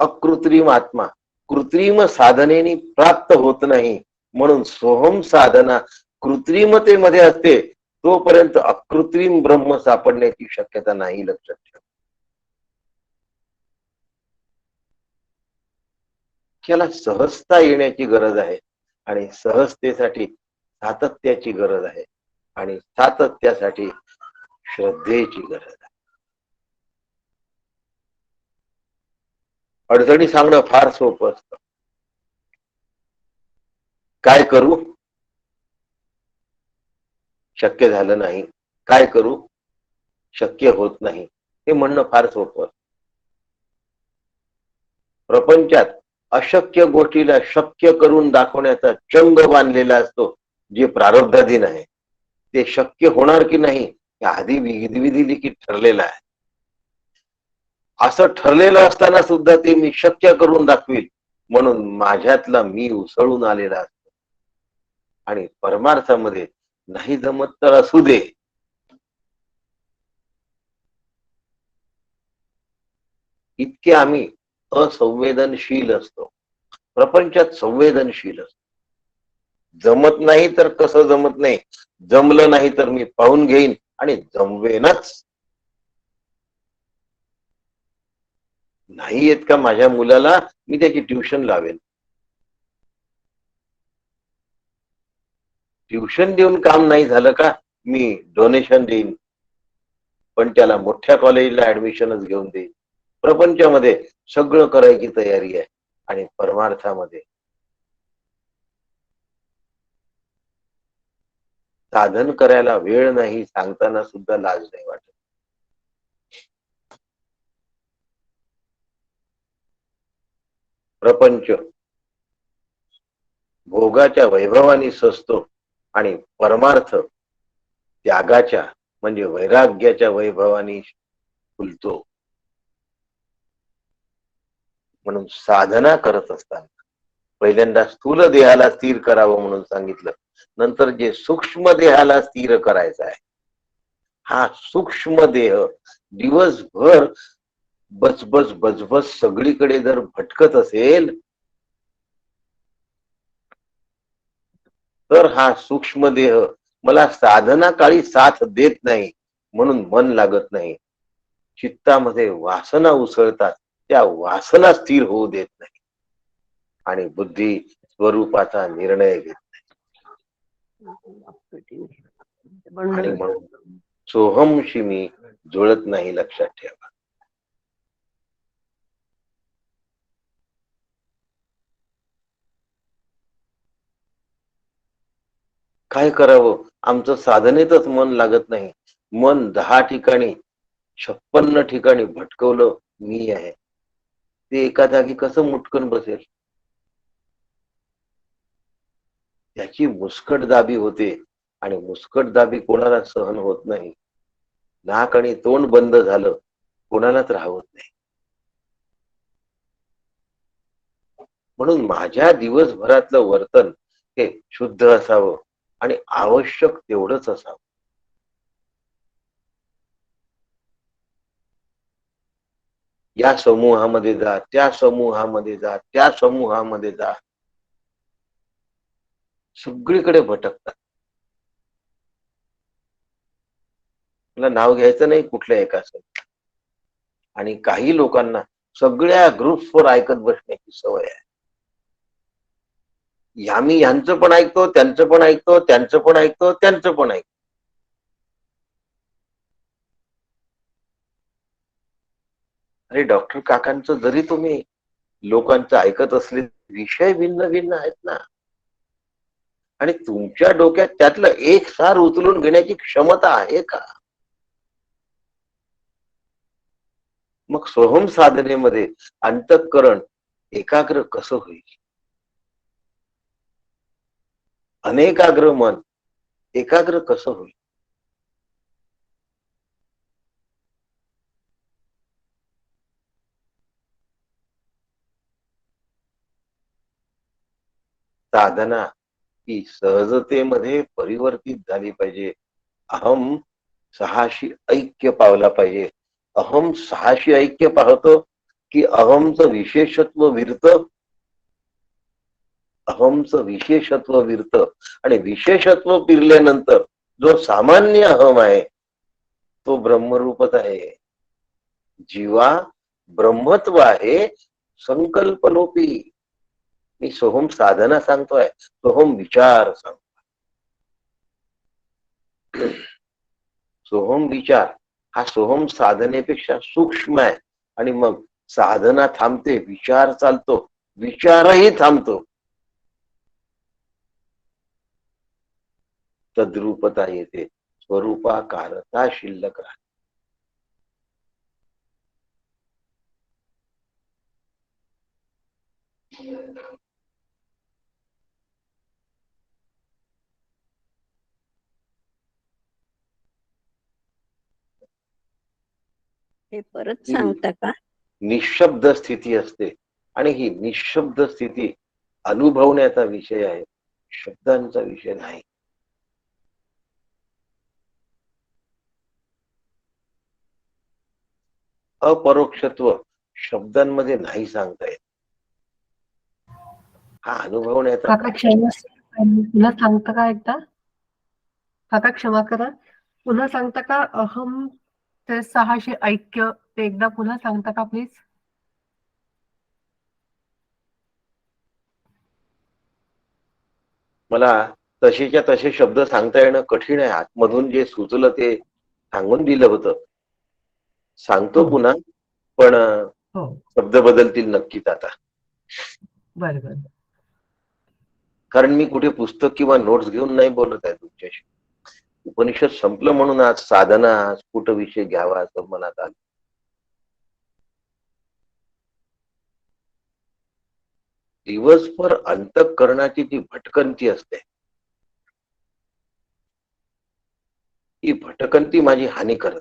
अकृत्रिम आत्मा कृत्रिम साधनेने प्राप्त होत नाही. म्हणून सोहम साधना कृत्रिमतेमध्ये असते, तोपर्यंत अकृत्रिम ब्रह्म सापडण्याची शक्यता नाही. लक्षात ठेवा. त्याला सहजता येण्याची गरज आहे, आणि सहजतेसाठी सातत्याची गरज आहे, आणि सातत्यासाठी श्रद्धेची गरज आहे. अडचणी सांगणं फार सोपं असतं. काय करू? शक्य झालं नाही. काय करू? शक्य होत नाही. हे म्हणणं फार सोपं. प्रपंचात अशक्य गोष्टीला शक्य करून दाखवण्याचा चंग बांधलेला असतो, जे प्रारब्धाधीन आहे. ते शक्य होणार की नाही हे आधी विधी लिखित ठरलेलं आहे. असं ठरलेलं असताना सुद्धा ते मी शक्य करून दाखवील, म्हणून माझ्यातला मी उसळून आलेला असतो. आणि परमार्थामध्ये नाही जमत तर असू दे, इतके आम्ही असंवेदनशील असतो. प्रपंचात संवेदनशील असतो. जमत नाही तर कसं जमत नाही, जमलं नाही तर मी पाहून घेईन आणि जमवेनच. नाही येत का माझ्या मुलाला, मी त्याची ट्युशन लावेन. ट्युशन देऊन काम नाही झालं का, मी डोनेशन देईन, पण त्याला मोठ्या कॉलेजला ऍडमिशनच घेऊन देईन. प्रपंचामध्ये सगळं करायची तयारी आहे, आणि परमार्थामध्ये साधन करायला वेळ नाही सांगताना सुद्धा लाज नाही वाटत. प्रपंच भोगाच्या वैभवाने सजतो आणि परमार्थ त्यागाच्या म्हणजे वैराग्याच्या वैभवाने फुलतो. म्हणून साधना करत असताना पहिल्यांदा स्थूल देहाला स्थिर करावं म्हणून सांगितलं, नंतर जे सूक्ष्म देहाला स्थिर करायचं आहे. हा सूक्ष्म देह दिवसभर बचबच बचबच सगळीकडे जर भटकत असेल, तर हा सूक्ष्म देह मला साधना काळी साथ देत नाही, म्हणून मन लागत नाही. चित्तामध्ये वासना उसळतात, त्या वासना स्थिर होऊ देत नाही, आणि बुद्धी स्वरूपाचा निर्णय घेत आणि म्हणून सोहमशी मी जुळत नाही, लक्षात ठेवा. काय करावं, आमचं साधनेतच मन लागत नाही. मन 10 ठिकाणी 56 ठिकाणी भटकवलं मी आहे, ते एका जागी कसं मुटकन बसेल. त्याची मुस्कटदाबी होते, आणि मुस्कटदाबी कोणाला सहन होत नाही. नाक आणि तोंड बंद झालं कोणालाच राहत नाही. म्हणून माझ्या दिवसभरातलं वर्तन हे शुद्ध असावं आणि आवश्यक तेवढंच असावं. या समूहामध्ये जा, त्या समूहामध्ये जा, त्या समूहामध्ये जा, सगळीकडे भटकतात. मला नाव घ्यायचं नाही कुठल्या एकाचं. आणि काही लोकांना सगळ्या ग्रुप्सवर ऐकत बसण्याची सवय आहे. आम्ही ह्यांचं पण ऐकतो, त्यांचं पण ऐकतो, त्यांचं पण ऐकतो, त्यांचं पण ऐकतो. अरे डॉक्टर काकांचं जरी तुम्ही लोकांचं ऐकत असले, विषय भिन्न भिन्न आहेत ना, आणि तुमच्या डोक्यात त्यातलं एक सार उचलून घेण्याची क्षमता आहे का? मग सोहम साधनेमध्ये अंतःकरण एकाग्र कसं होईल? अनेकाग्र मन एकाग्र कसं होईल? साधना ही सहजतेमध्ये परिवर्तित झाली पाहिजे. अहम सहाशी ऐक्य पावला पाहिजे. अहम सहाशी ऐक्य पाहतो की अहमचं विशेषत्व विरत, अहमचं विशेषत्व विरत, आणि विशेषत्व पिरल्यानंतर जो सामान्य अहम आहे तो ब्रह्मरूपच आहे. जीवा ब्रह्मत्व आहे, संकल्पलोपी. मी सोहम साधना सांगतोय, सोहम विचार सांगतो. सोहम विचार हा सोहम साधनेपेक्षा सूक्ष्म आहे, आणि मग साधना थांबते, विचार चालतो, विचारही थांबतो. तद्रूपता येते, स्वरूपाकारता शिल्लक राहते. हे परत सांगता का? निशब्द स्थिती असते, आणि ही निशब्द स्थिती अनुभवण्याचा विषय आहे, शब्दांचा विषय नाही. अपरोक्षत्व शब्दांमध्ये नाही सांगता येत, हा अनुभवण्याचा. काका क्षमा पुन्हा सांगता का एकदा? काका क्षमा करा, पुन्हा सांगता का? अहम ते सहाशे ऐक्य ते एकदा पुन्हा सांगता का प्लीज? मला तसेच्या तसे शब्द सांगता येणं कठीण आहे. आतमधून जे सुचलं ते सांगून दिलं होतं. सांगतो हो पुन्हा, पण हो शब्द बदलतील नक्कीच आता. बरं बरं कारण मी कुठे पुस्तक किंवा नोट्स घेऊन नाही बोलत आहे तुमच्याशी. उपनिषद संपलं म्हणून आज साधना, आज कुठं विषय घ्यावा असं मनात आलं. दिवसभर अंतःकरणाची जी भटकंती असते, ही भटकंती माझी हानी करत.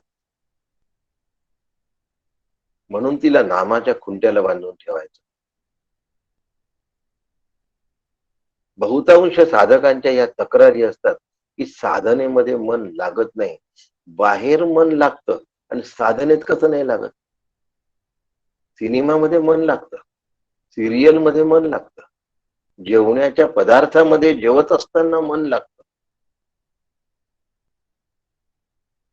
म्हणून तिला नामाच्या खुंट्याला बांधून ठेवायचं. बहुतांश साधकांच्या या तक्रारी असतात की साधनेमध्ये मन लागत नाही. बाहेर मन लागतं आणि साधनेत कसं नाही लागत? सिनेमामध्ये मन लागतं, सिरियल मध्ये मन लागतं, जेवणाच्या पदार्थामध्ये जेवत असताना मन लागतं.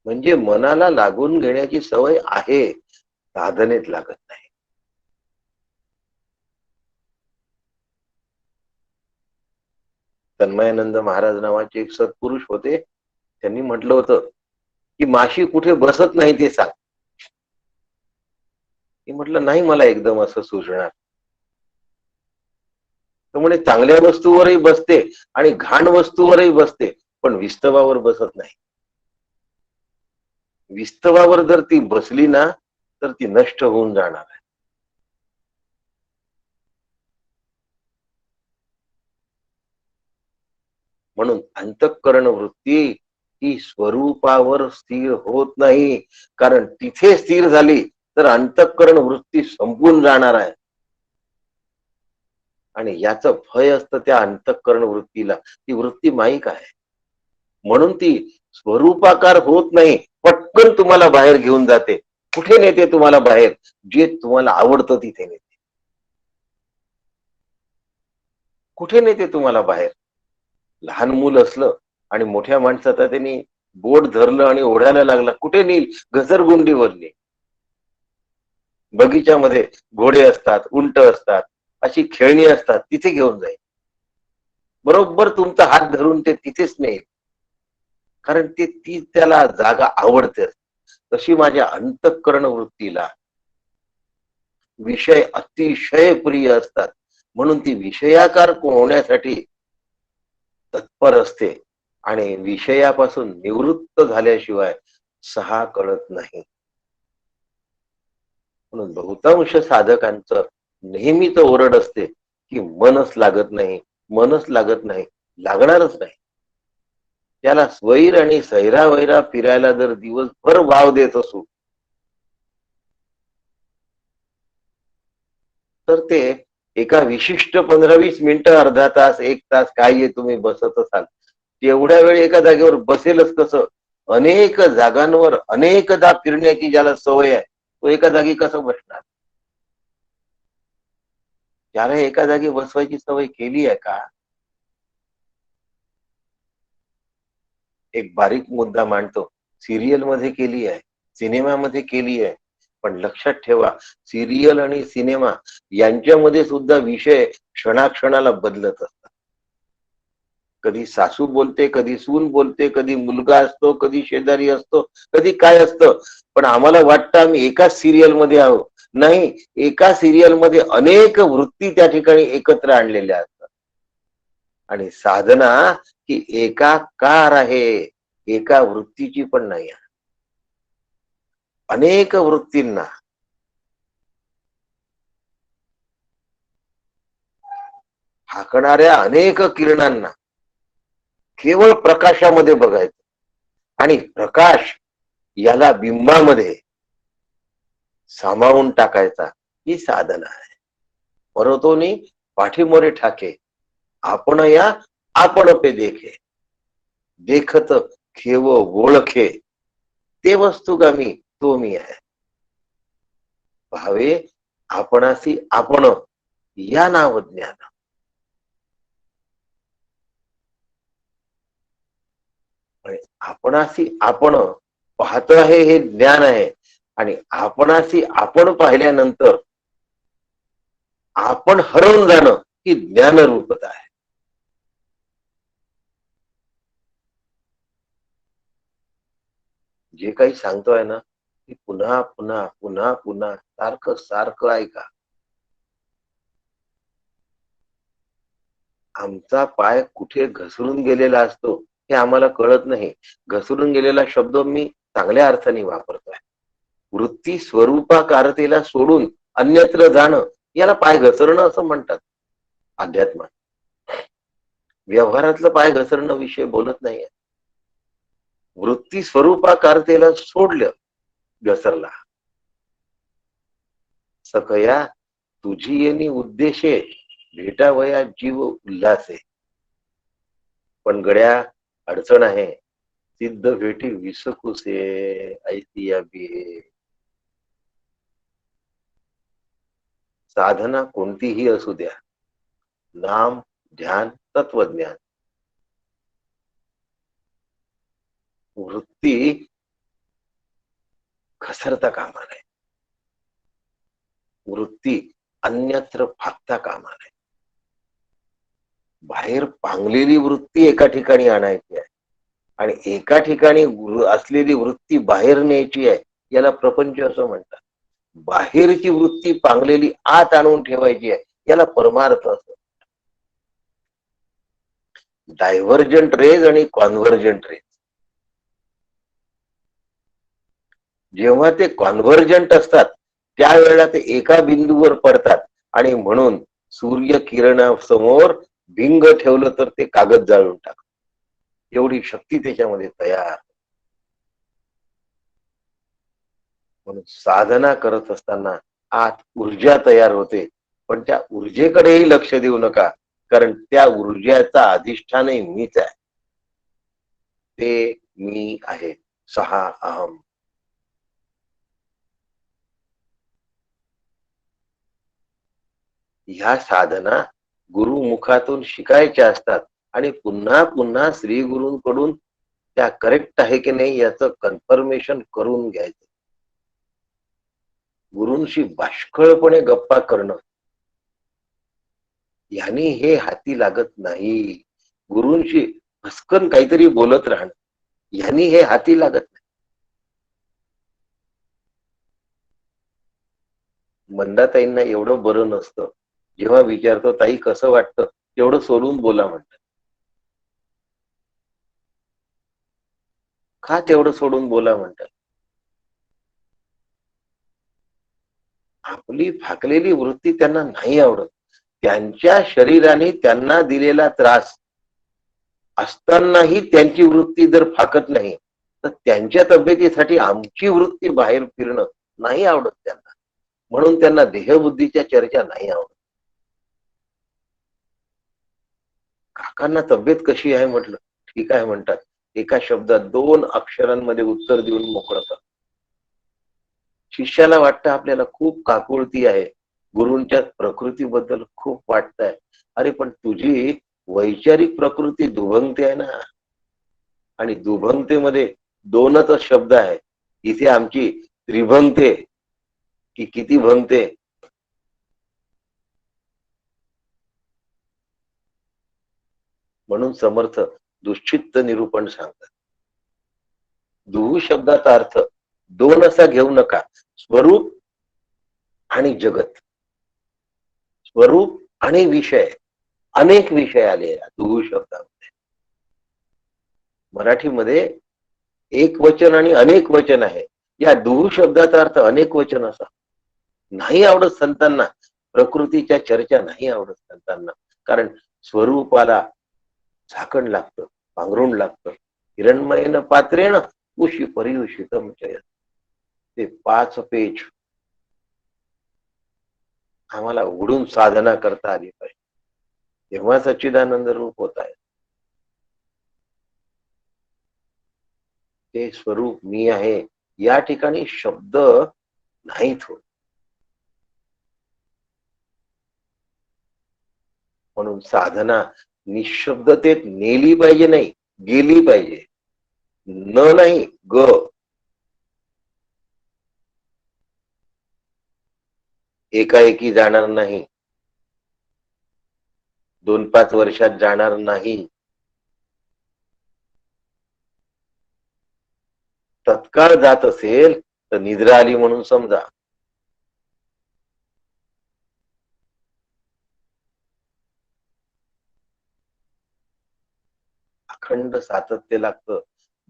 म्हणजे मनाला लागून घेण्याची सवय आहे, साधनेत लागत नाही. तन्मयानंद महाराज नावाचे एक सत्पुरुष होते. त्यांनी म्हटलं होतं की माशी कुठे बसत नाही ते सांग. मी म्हटलं नाही मला एकदम असं सुचणार. तर म्हणे चांगल्या वस्तूवरही बसते आणि घाण वस्तूवरही बसते, पण विस्तवावर बसत नाही. विस्तवावर जर ती बसली ना तर ती नष्ट होऊन जाणार आहे. म्हणून अंतःकरण वृत्ती ही स्वरूपावर स्थिर होत नाही. कारण तिथे स्थिर झाली तर अंतःकरण वृत्ती संपून जाणार आहे. आणि याचं भय असतं त्या अंतःकरण वृत्तीला. ती वृत्ती माईक आहे म्हणून ती स्वरूपाकार होत नाही. पटकन तुम्हाला बाहेर घेऊन जाते. कुठे नेते तुम्हाला बाहेर? जे तुम्हाला आवडतं तिथे नेते. कुठे नेते तुम्हाला बाहेर? लहान मूल असलं आणि मोठ्या माणसाचा त्यांनी बोट धरलं आणि ओढायला लागला, कुठे नेईल? घसरगुंडीवर नेईल. बगीच्यामध्ये घोडे असतात, उंट असतात, अशी खेळणी असतात, तिथे घेऊन जाईल. बरोबर तुमचा हात धरून ते तिथेच नेईल. कारण ते ती त्याला जागा आवडते. तशी माझ्या अंतःकरण वृत्तीला विषय अतिशय प्रिय असतात. म्हणून ती विषयाकार होण्यासाठी तत्पर असते आणि विषयापासून निवृत्त झाल्याशिवाय सहा कळत नाही. म्हणून बहुतांश साधकांचं नेहमीच ओरड असते की मनच लागत नाही, मनच लागत नाही. लागणारच नाही. त्याला स्वैर आणि सैरावैरा फिरायला जर दिवसभर वाव देत असू तर ते एका विशिष्ट 15-20 मिनिटं, अर्धा तास, 1 तास काय तुम्ही बसत असाल, तेवढ्या वेळ एका जागेवर बसेलच कसं? अनेक जागांवर अनेकदा फिरण्याची ज्याला सवय आहे तो एका जागी कसं बसणार? त्याला एका जागी बसवायची सवय केली आहे का? एक बारीक मुद्दा मांडतो. सिरियल मध्ये केली आहे, सिनेमामध्ये केली आहे, पण लक्षात ठेवा सिरियल आणि सिनेमा यांच्यामध्ये सुद्धा विषय क्षणाक्षणाला बदलत असतात. कधी सासू बोलते, कधी सून बोलते, कधी मुलगा असतो, कधी शेजारी असतो, कधी काय असतं. पण आम्हाला वाटतं आम्ही एकाच सिरियल मध्ये आहोत. नाही, एका सिरियल मध्ये अनेक वृत्ती त्या ठिकाणी एकत्र आणलेल्या असतात. आणि साधना ही एकाकार आहे, एका वृत्तीची पण नाही आहे. अनेक वृत्तींना हाकणाऱ्या अनेक किरणांना केवळ प्रकाशामध्ये बघायचं आणि प्रकाश याला बिंबामध्ये सामावून टाकायचा, ही साधना आहे. परतोनी पाठीमोरे ठाके आपण या आपण पे देखे, देखत खेव ओळखे ते वस्तुगामी तो मी आहे. भावे आपणासी आपण या नाव ज्ञान. आपणासी आपण पाहत आहे हे ज्ञान आहे. आणि आपणासी आपण पाहिल्यानंतर आपण हरवून जाणं ही ज्ञानरूपता आहे. जे काही सांगतोय ना ते पुन्हा पुन्हा पुन्हा पुन्हा सारखं सारखं ऐका. आमचा पाय कुठे घसरून गेलेला असतो हे आम्हाला कळत नाही. घसरून गेलेला शब्द मी चांगल्या अर्थाने वापरतोय. वृत्ती स्वरूपाकारतेला सोडून अन्यत्र जाणं याला पाय घसरणं असं म्हणतात अध्यात्मात. व्यवहारातलं पाय घसरणं विषय बोलत नाहीये. वृत्ती स्वरूपाकारतेला सोडलं, घसरला. सकया तुझी येणी उद्देशे भेटावया जीव उल्हासे. पण गड्या अडचण आहे. सिद्ध भेटी विसकुसे ऐतिया बी. साधना कोणतीही असू द्या, नाम ध्यान तत्वज्ञान, वृत्ती घसरता कामा नये. वृत्ती अन्यत्र फाकता कामा नये. बाहेर पांगलेली वृत्ती एका ठिकाणी आणायची आहे आणि एका ठिकाणी असलेली वृत्ती बाहेर न्यायची आहे. याला प्रपंच असं म्हणतात. बाहेरची वृत्ती पांगलेली आत आणून ठेवायची आहे, याला परमार्थ असं. डायव्हर्जंट रेज आणि कॉन्व्हर्जंट रेज, जेव्हा ते कॉन्व्हर्जंट असतात त्यावेळेला ते एका बिंदूवर पडतात आणि म्हणून सूर्य किरणासमोर भिंग ठेवलं तर ते कागद जाळून टाकत. एवढी शक्ती त्याच्यामध्ये तयार. म्हणून साधना करत असताना आत ऊर्जा तयार होते, पण त्या ऊर्जेकडेही लक्ष देऊ नका, कारण त्या ऊर्जेचा अधिष्ठानही मीच आहे. ते मी आहे. सहा अहम. ह्या साधना गुरुमुखातून शिकायच्या असतात आणि पुन्हा पुन्हा श्री गुरूंकडून त्या करेक्ट आहे की नाही याचं कन्फर्मेशन करून घ्यायचं. गुरूंशी बाष्कळपणे गप्पा करणं यांनी हे हाती लागत नाही. गुरूंशी भस्कन काहीतरी बोलत राहणं यांनी हे हाती लागत नाही. मंदाताईंना एवढं बरं नसतं. जेव्हा विचारतो ताई कसं वाटतं, तेवढं सोडून बोला म्हणतात. का तेवढं सोडून बोला म्हणतात? आपली फाकलेली वृत्ती त्यांना नाही आवडत. त्यांच्या शरीराने त्यांना दिलेला त्रास असतानाही त्यांची वृत्ती जर फाकत नाही तर त्यांच्या तब्येतीसाठी आमची वृत्ती बाहेर फिरणं नाही आवडत त्यांना. म्हणून त्यांना देहबुद्धीच्या चर्चा नाही आवडत. काकांना तब्येत कशी आहे म्हटलं, ठीक आहे म्हणतात. एका शब्दात 2 अक्षरांमध्ये उत्तर देऊन मोकळं कर. शिष्याला वाटतं आपल्याला खूप काकुळती आहे, गुरूंच्या प्रकृतीबद्दल खूप वाटतंय. अरे पण तुझी वैचारिक प्रकृती दुभंगते आहे ना, आणि दुभंगतेमध्ये 2च शब्द आहे. इथे आमची त्रिभंगते की किती भंगते. म्हणून समर्थ दुश्चित्त निरूपण सांगतात. दुः शब्दाचा अर्थ 2 असा घेऊ नका, स्वरूप आणि जगत. स्वरूप आणि विषय, अनेक विषय आले दुः शब्दामध्ये. मराठीमध्ये एक वचन आणि अनेक वचन आहे. या दुः शब्दाचा अर्थ अनेक वचन असा. नाही आवडत संतांना, प्रकृतीच्या चर्चा नाही आवडत संतांना, कारण स्वरूपाला झाकण लागतं, पांघरुण लागतं. हिरण्मयेन पात्रेण उशी परियुषितम चयत. ते 5 पेज आम्हाला उघडून साधना करता आली पाहिजे, तेव्हा सच्चिदानंद रूप होत आहे. ते स्वरूप मी आहे या ठिकाणी शब्द नाहीत होत. म्हणून साधना निशब्दतेत नेली पाहिजे, नाही गेली पाहिजे. न नाही ग. एकाएकी जाणार नाही, 2-5 वर्षात जाणार नाही. तत्काळ जात असेल तर निद्रा आली म्हणून समजा. अखंड सातत्य लागतं.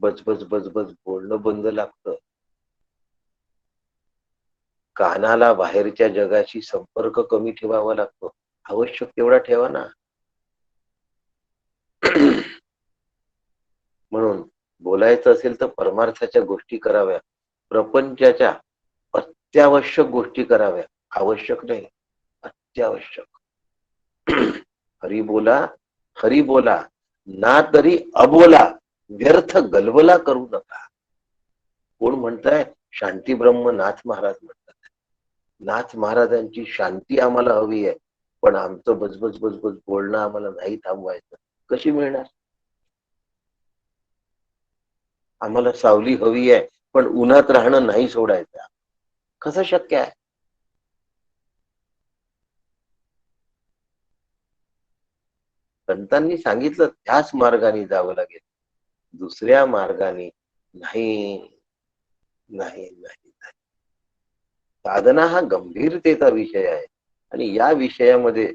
बजबज बजबज बोलणं बंद लागतं. कानाला बाहेरच्या जगाशी संपर्क कमी ठेवावा लागतो. आवश्यक तेवढा ठेवा ना. म्हणून बोलायचं असेल तर परमार्थाच्या गोष्टी कराव्या. प्रपंचाच्या अत्यावश्यक गोष्टी कराव्या. आवश्यक नाही, अत्यावश्यक. हरी बोला, हरी बोला, ना तरी अबोला, व्यर्थ गलबला करू नका. कोण म्हणताय? शांती ब्रह्म नाथ महाराज म्हणतात. नाथ महाराजांची शांती आम्हाला हवी आहे, पण आमचं बजबज बजबज बोलणं आम्हाला नाही थांबवायचं. कशी मिळणार? आम्हाला सावली हवी आहे, पण उन्हात राहणं नाही सोडायचं. कसं शक्य आहे? संतांनी सांगितलं त्याच मार्गाने जावं लागेल. दुसऱ्या मार्गाने नाही नाही नाही. साधना हा गंभीरतेचा विषय आहे आणि या विषयामध्ये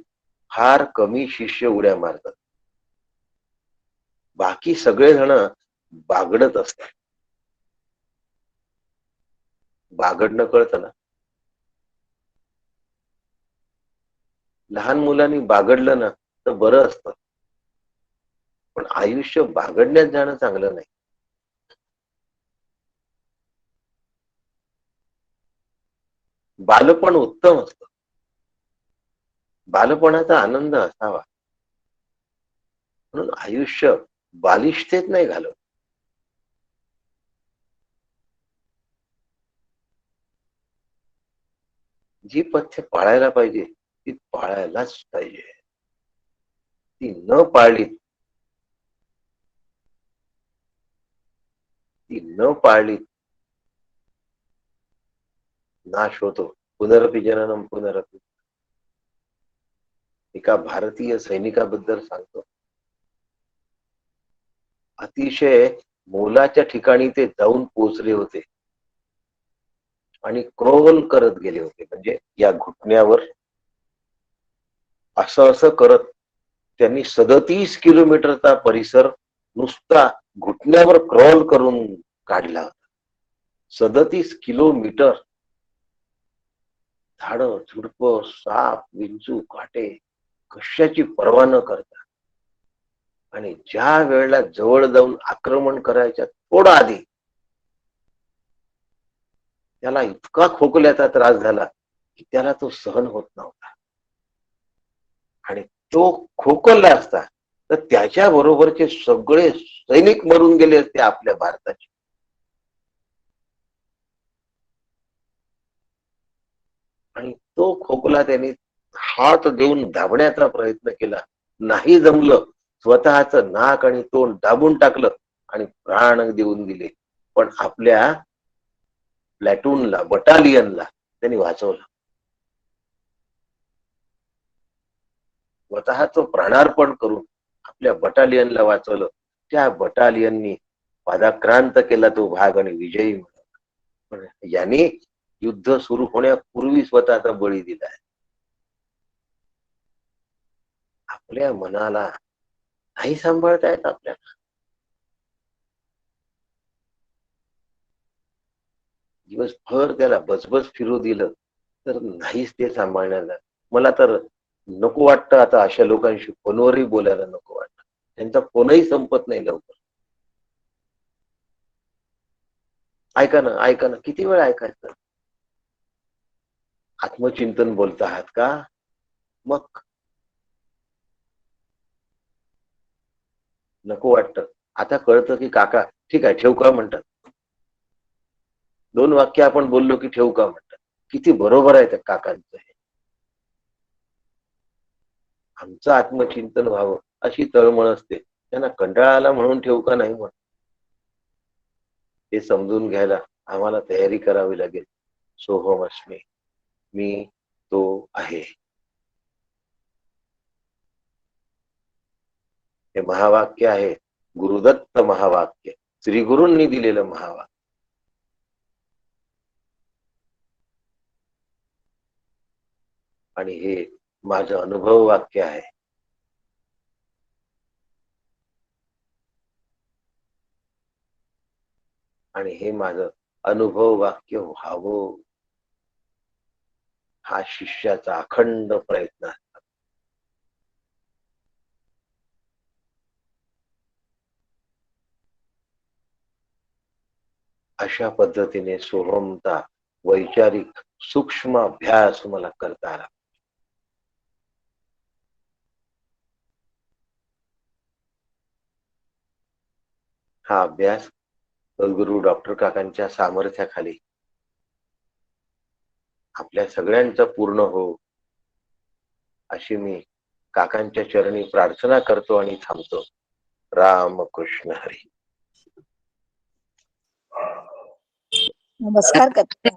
फार कमी शिष्य उड्या मारतात. बाकी सगळेजण बागडत असतात. बागडणं कळतं ना? लहान मुलांनी बागडलं ना तर बरं असतं, पण आयुष्य बागडण्यात जाणं चांगलं नाही. बालपण उत्तम असतं. बालपणाचा आनंद असावा. म्हणून आयुष्य बालिष्ठतेत नाही घालवत. जी पथ्य पाळायला पाहिजे ती पाळायलाच पाहिजे. ती न पाळली, ती न पाळली नाश होतो. पुनरपि जननम पुनरपि. एका भारतीय सैनिकाबद्दल सांगतो. अतिशय मोलाच्या ठिकाणी ते जाऊन पोहोचले होते आणि क्रोल करत गेले होते. म्हणजे या घुटण्यावर असं असं करत त्यांनी 37 किलोमीटरचा परिसर नुसता घुटण्यावर क्रॉल करून काढला होता. 37 किलोमीटर. झाडं झुडपं, साप, विंचू, काटे कशाची पर्वा न करता. आणि ज्या वेळेला जवळ जाऊन आक्रमण करायच्या थोडा आधी त्याला इतका खोकल्याचा त्रास झाला की त्याला तो सहन होत नव्हता. आणि तो खोकला असता तर त्याच्या बरोबरचे सगळे सैनिक मरून गेले असते आपल्या भारताचे. आणि तो खोकला त्यांनी हात देऊन दाबण्याचा प्रयत्न केला. नाही जमलं. स्वतःच नाक आणि तोंड दाबून टाकलं आणि प्राण देऊन दिले. पण आपल्या प्लॅटूनला, बटालियनला त्यांनी वाचवलं. स्वतःच प्राणार्पण करून आपल्या बटालियनला वाचवलं. त्या बटालियननी पादाक्रांत केला तो भाग आणि विजयी मिळवला. पण यांनी युद्ध सुरू होण्यापूर्वी स्वतःचा बळी दिलाय. आपल्या मनाला नाही सांभाळता येत आपल्याला. दिवसभर त्याला बसबस फिरू दिलं तर नाहीच ते सांभाळण्याला. मला तर नको वाटतं आता अशा लोकांशी फोनवरही बोलायला नको वाटतं. त्यांचा फोनही संपत नाही लवकर. ऐका ना, ऐका ना, किती वेळ ऐकायचं? आत्मचिंतन बोलत आहात का? मग नको वाटतं. आता कळतं की काका ठीक आहे ठेवू का म्हणतात. 2 वाक्य आपण बोललो की ठेवू का म्हणतात. किती बरोबर आहे त्या काकांचं हे. आमचं आत्मचिंतन व्हावं अशी तळमळ असते. त्यांना कंटाळा आला म्हणून ठेवू का नाही म्हणत. हे समजून घ्यायला आम्हाला तयारी करावी लागेल. सोहमस्मी, मी तो आहे. हे महावाक्य आहे. गुरुदत्त महावाक्य, श्री गुरूंनी दिलेलं महावाक्य. आणि हे माझं अनुभव वाक्य आहे. आणि हे माझं अनुभव वाक्य व्हावं हा शिष्याचा अखंड प्रयत्न आहे. अशा पद्धतीने सोहमता वैचारिक सूक्ष्म अभ्यास मला करता आला. हा अभ्यास सद्गुरू डॉक्टर काकांच्या सामर्थ्याखाली आपल्या सगळ्यांचा पूर्ण हो अशी मी काकांच्या चरणी प्रार्थना करतो आणि थांबतो. राम कृष्ण हरी. नमस्कार करते.